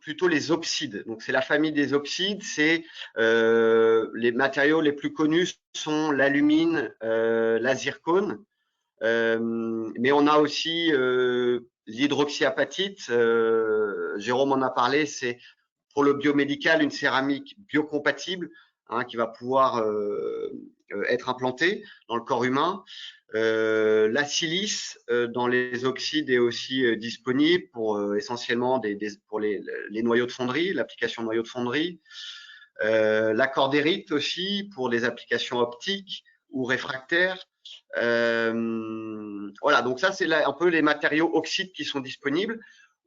plutôt les oxydes. Donc c'est la famille des oxydes. C'est les matériaux les plus connus sont l'alumine, la zircone, mais on a aussi l'hydroxyapatite. Jérôme en a parlé. C'est pour le biomédical une céramique biocompatible qui va pouvoir être implantée dans le corps humain. La silice dans les oxydes est aussi disponible pour essentiellement pour les noyaux de fonderie, l'application noyaux de fonderie. La cordérite aussi pour les applications optiques ou réfractaires. Voilà, donc ça c'est un peu les matériaux oxydes qui sont disponibles.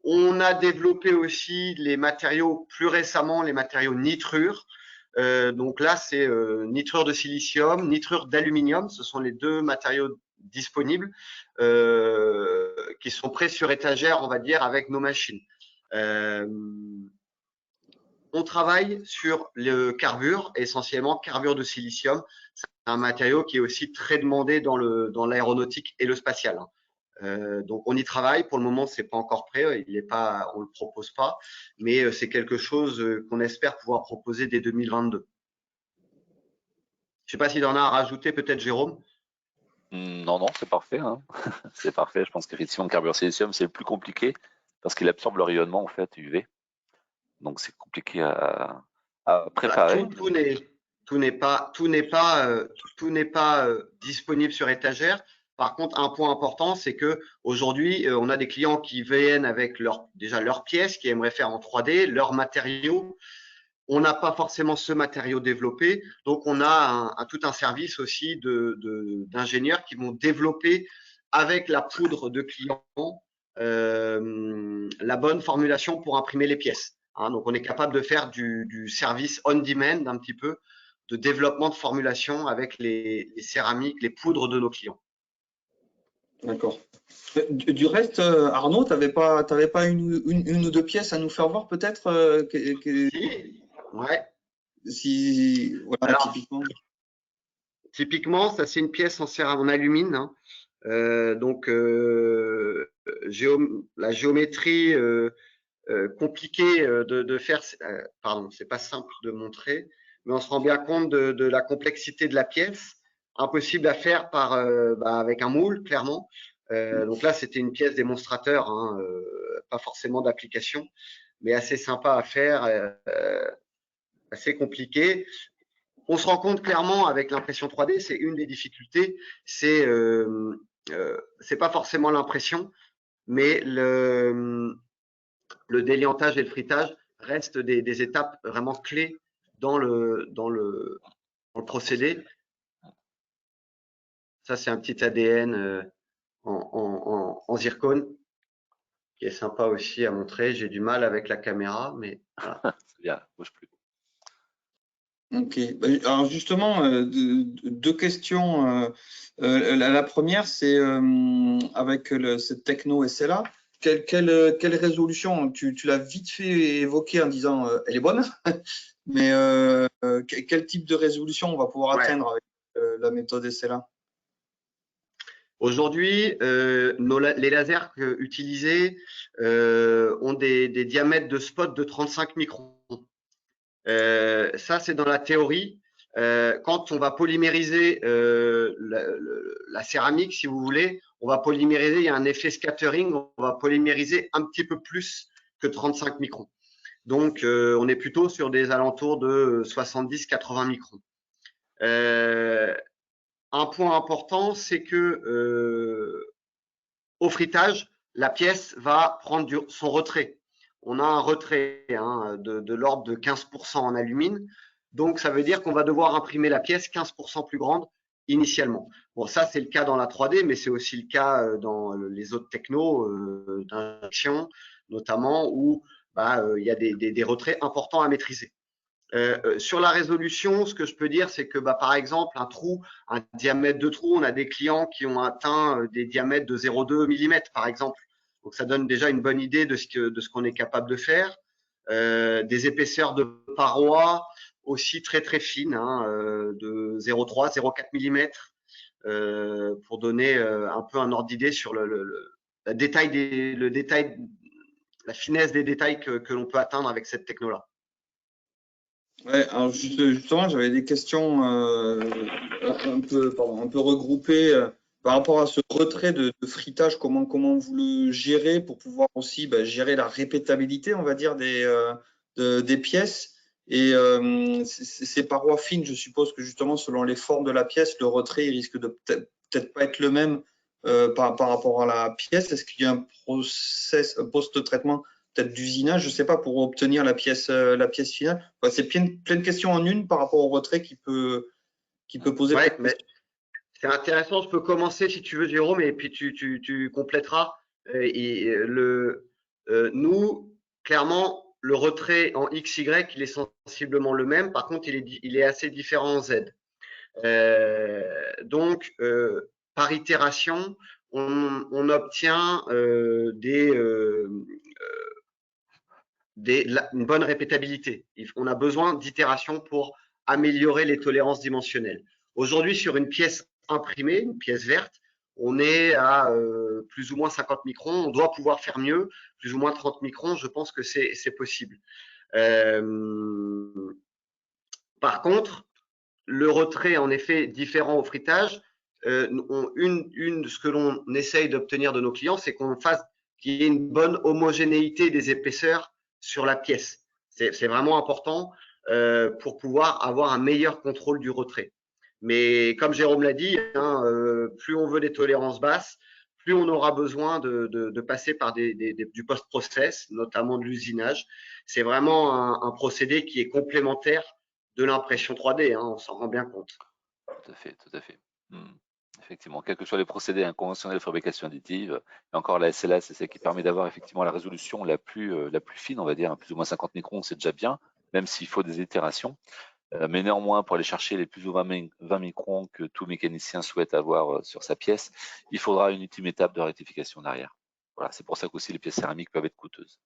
On a développé aussi les matériaux plus récemment, les matériaux nitrures. Donc là, c'est nitrure de silicium, nitrure d'aluminium. Ce sont les deux matériaux disponibles qui sont prêts sur étagère, on va dire, avec nos machines. On travaille sur le carbure, essentiellement carbure de silicium. C'est un matériau qui est aussi très demandé dans l'aéronautique et le spatial. Donc on y travaille. Pour le moment, c'est pas encore prêt. On le propose pas, mais c'est quelque chose qu'on espère pouvoir proposer dès 2022. Je sais pas s'il en a à rajouter, peut-être Jérôme. Non, non, c'est parfait, hein. C'est parfait. Je pense qu'effectivement, le carbure silicium, c'est le plus compliqué parce qu'il absorbe le rayonnement en fait UV. Donc c'est compliqué à préparer. Tout n'est pas disponible sur étagère. Par contre, un point important, c'est que aujourd'hui, on a des clients qui viennent avec déjà leurs pièces, qui aimeraient faire en 3D, leurs matériaux. On n'a pas forcément ce matériau développé, donc on a tout un service aussi d'ingénieurs qui vont développer avec la poudre de clients la bonne formulation pour imprimer les pièces. Donc on est capable de faire du service on demand un petit peu, de développement de formulation avec les céramiques, les poudres de nos clients. D'accord. Du reste, Arnaud, tu n'avais pas une ou deux pièces à nous faire voir peut-être Si, ouais. Si, voilà, Alors, typiquement. Typiquement, ça c'est une pièce en alumine. Donc la géométrie compliquée de faire, pardon, c'est pas simple de montrer, mais on se rend bien compte de la complexité de la pièce, impossible à faire avec un moule, clairement. Donc là, c'était une pièce démonstrateur, pas forcément d'application, mais assez sympa à faire, assez compliqué. On se rend compte clairement avec l'impression 3D, c'est une des difficultés, c'est pas forcément l'impression, mais le déliantage et le fritage restent des étapes vraiment clés dans le procédé. Ça, c'est un petit ADN en zircone qui est sympa aussi à montrer. J'ai du mal avec la caméra, mais voilà. C'est bien, bouge plus. Ok. Alors justement, deux questions. La première, c'est avec cette techno SLA, quelle résolution? Tu l'as vite fait évoquer en disant elle est bonne, mais quel type de résolution on va pouvoir atteindre avec la méthode SLA? Aujourd'hui, les lasers utilisés ont des diamètres de spot de 35 microns. Ça, c'est dans la théorie. Quand on va polymériser la céramique, si vous voulez, on va polymériser, il y a un effet scattering, on va polymériser un petit peu plus que 35 microns. Donc, on est plutôt sur des alentours de 70-80 microns. Un point important, c'est que au fritage, la pièce va prendre son retrait. On a un retrait de l'ordre de 15% en alumine. Donc, ça veut dire qu'on va devoir imprimer la pièce 15% plus grande initialement. Bon, ça, c'est le cas dans la 3D, mais c'est aussi le cas dans les autres technos d'injection, notamment où il y a des retraits importants à maîtriser. Sur la résolution, ce que je peux dire, c'est que par exemple, un diamètre de trou, on a des clients qui ont atteint des diamètres de 0,2 mm, par exemple. Donc, ça donne déjà une bonne idée de ce qu'on est capable de faire. Des épaisseurs de parois aussi très très fines, de 0,3, 0,4 mm, pour donner un peu un ordre d'idée sur la finesse des détails que l'on peut atteindre avec cette techno-là. Ouais, alors justement, j'avais des questions un peu regroupées par rapport à ce retrait de frittage. Comment vous le gérez pour pouvoir aussi gérer la répétabilité, on va dire, des pièces. Et ces parois fines, je suppose que justement, selon les formes de la pièce, le retrait il risque de peut-être pas être le même par rapport à la pièce. Est-ce qu'il y a un process, un post-traitement peut-être d'usinage, je ne sais pas, pour obtenir la pièce finale. Enfin, c'est plein de questions en une par rapport au retrait qui peut poser. Ouais, mais c'est intéressant. Je peux commencer si tu veux, Jérôme, et puis tu compléteras. Nous, clairement, le retrait en XY, il est sensiblement le même. Par contre, il est assez différent en Z. Donc, par itération, on obtient une bonne répétabilité. On a besoin d'itération pour améliorer les tolérances dimensionnelles. Aujourd'hui, sur une pièce imprimée, une pièce verte, on est à plus ou moins 50 microns. On doit pouvoir faire mieux, plus ou moins 30 microns. Je pense que c'est possible. Par contre, le retrait, en effet, différent au frittage, ce que l'on essaye d'obtenir de nos clients, c'est qu'il y ait une bonne homogénéité des épaisseurs sur la pièce. C'est vraiment important pour pouvoir avoir un meilleur contrôle du retrait. Mais comme Jérôme l'a dit, plus on veut des tolérances basses, plus on aura besoin de passer par du post-process, notamment de l'usinage. C'est vraiment un procédé qui est complémentaire de l'impression 3D, on s'en rend bien compte. Tout à fait, tout à fait. Effectivement, quels que soient les procédés conventionnels de fabrication additive, et encore la SLA, c'est celle qui permet d'avoir effectivement la résolution la plus fine, on va dire, plus ou moins 50 microns, c'est déjà bien, même s'il faut des itérations. Mais néanmoins, pour aller chercher les plus ou 20 microns que tout mécanicien souhaite avoir sur sa pièce, il faudra une ultime étape de rectification derrière. Voilà, c'est pour ça qu'aussi les pièces céramiques peuvent être coûteuses,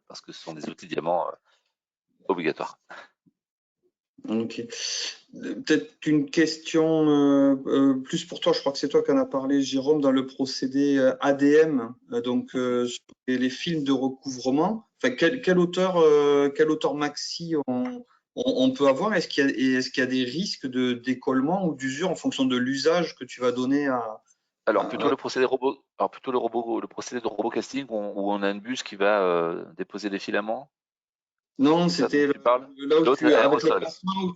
parce que ce sont des outils diamants obligatoires. Ok. Peut-être une question plus pour toi, je crois que c'est toi qui en as parlé, Jérôme, dans le procédé ADM, donc sur les films de recouvrement. Enfin, quelle hauteur maxi on peut avoir? Est-ce qu'il y a des risques de décollement ou d'usure en fonction de l'usage que tu vas donner à… Alors plutôt le procédé robot, le procédé de robot casting où on a une buse qui va déposer des filaments. Non, c'était là où L'autre avec le aérosol. plasma, où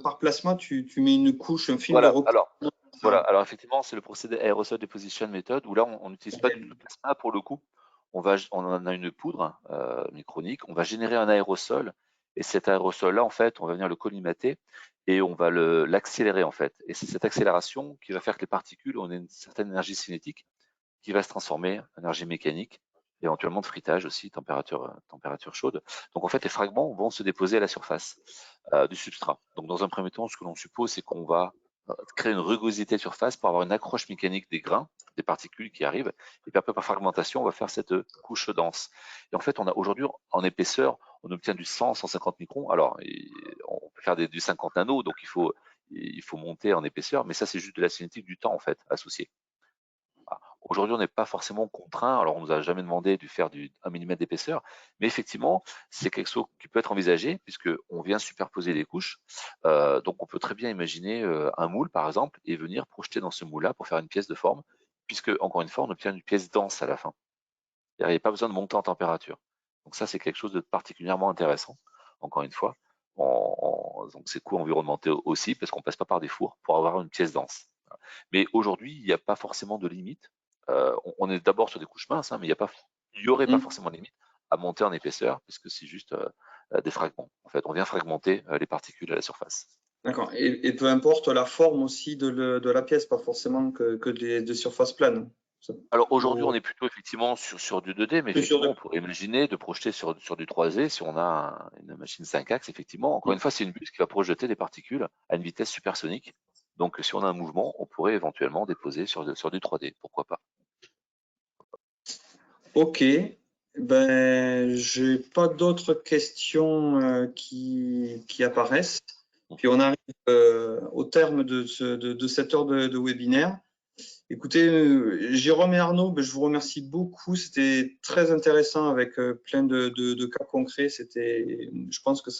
par plasma, tu mets une couche, un film de recouvrement. Alors effectivement, c'est le procédé aérosol deposition method où là, on n'utilise pas du tout le plasma pour le coup. On en a une poudre micronique, on va générer un aérosol et cet aérosol-là, en fait, on va venir le collimater et on va l'accélérer en fait. Et c'est cette accélération qui va faire que les particules ont une certaine énergie cinétique qui va se transformer en énergie mécanique, éventuellement de fritage aussi, température chaude. Donc en fait, les fragments vont se déposer à la surface du substrat. Donc dans un premier temps, ce que l'on suppose, c'est qu'on va créer une rugosité de surface pour avoir une accroche mécanique des grains, des particules qui arrivent, et puis après par fragmentation, on va faire cette couche dense. Et en fait, on a aujourd'hui en épaisseur, on obtient du 100, 150 microns. Alors, on peut faire du 50 nano, donc il faut monter en épaisseur, mais ça c'est juste de la cinétique du temps en fait associé. Aujourd'hui, on n'est pas forcément contraint. Alors, on nous a jamais demandé de faire du 1 mm d'épaisseur, mais effectivement, c'est quelque chose qui peut être envisagé puisqu'on vient superposer les couches. Donc, on peut très bien imaginer un moule, par exemple, et venir projeter dans ce moule-là pour faire une pièce de forme, puisque, encore une fois, on obtient une pièce dense à la fin. Il n'y a pas besoin de monter en température. Donc, ça, c'est quelque chose de particulièrement intéressant, encore une fois. Donc, c'est coût environnementaux aussi, parce qu'on ne passe pas par des fours pour avoir une pièce dense. Mais aujourd'hui, il n'y a pas forcément de limite. On est d'abord sur des couches minces, mais il n'y aurait pas forcément de limite à monter en épaisseur, puisque c'est juste des fragments. En fait, on vient fragmenter les particules à la surface. D'accord. Et peu importe la forme aussi de la pièce, pas forcément que des surfaces planes. Alors aujourd'hui, on est plutôt effectivement sur du 2D, mais Plus sur effectivement, on pourrait imaginer de projeter sur du 3D si on a une machine 5 axes, effectivement. Encore une fois, c'est une buse qui va projeter des particules à une vitesse supersonique. Donc, si on a un mouvement, on pourrait éventuellement déposer sur du 3D, pourquoi pas. Ok, ben j'ai pas d'autres questions qui apparaissent. Puis on arrive au terme de cette heure de webinaire. Écoutez, Jérôme et Arnaud, ben, je vous remercie beaucoup. C'était très intéressant avec plein de cas concrets. Je pense que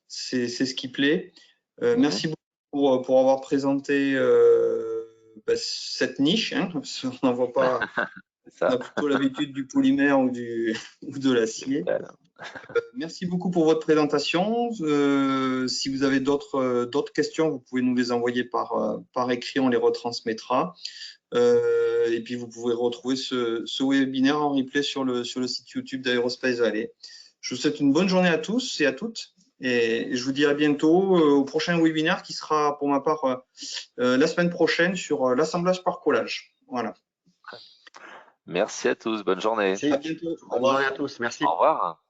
c'est ce qui plaît. Merci beaucoup pour avoir présenté ben, cette niche. Hein, parce qu'on n'en voit pas. On a plutôt l'habitude du polymère ou de l'acier. Merci beaucoup pour votre présentation. Si vous avez d'autres questions, vous pouvez nous les envoyer par écrit, on les retransmettra. Et puis vous pouvez retrouver ce webinaire en replay sur le site YouTube d'Aerospace Valley. Je vous souhaite une bonne journée à tous et à toutes. Et je vous dis à bientôt au prochain webinaire qui sera pour ma part la semaine prochaine sur l'assemblage par collage. Voilà. Merci à tous, bonne journée. Merci. À bientôt. Bonne journée à tous, merci. Au revoir.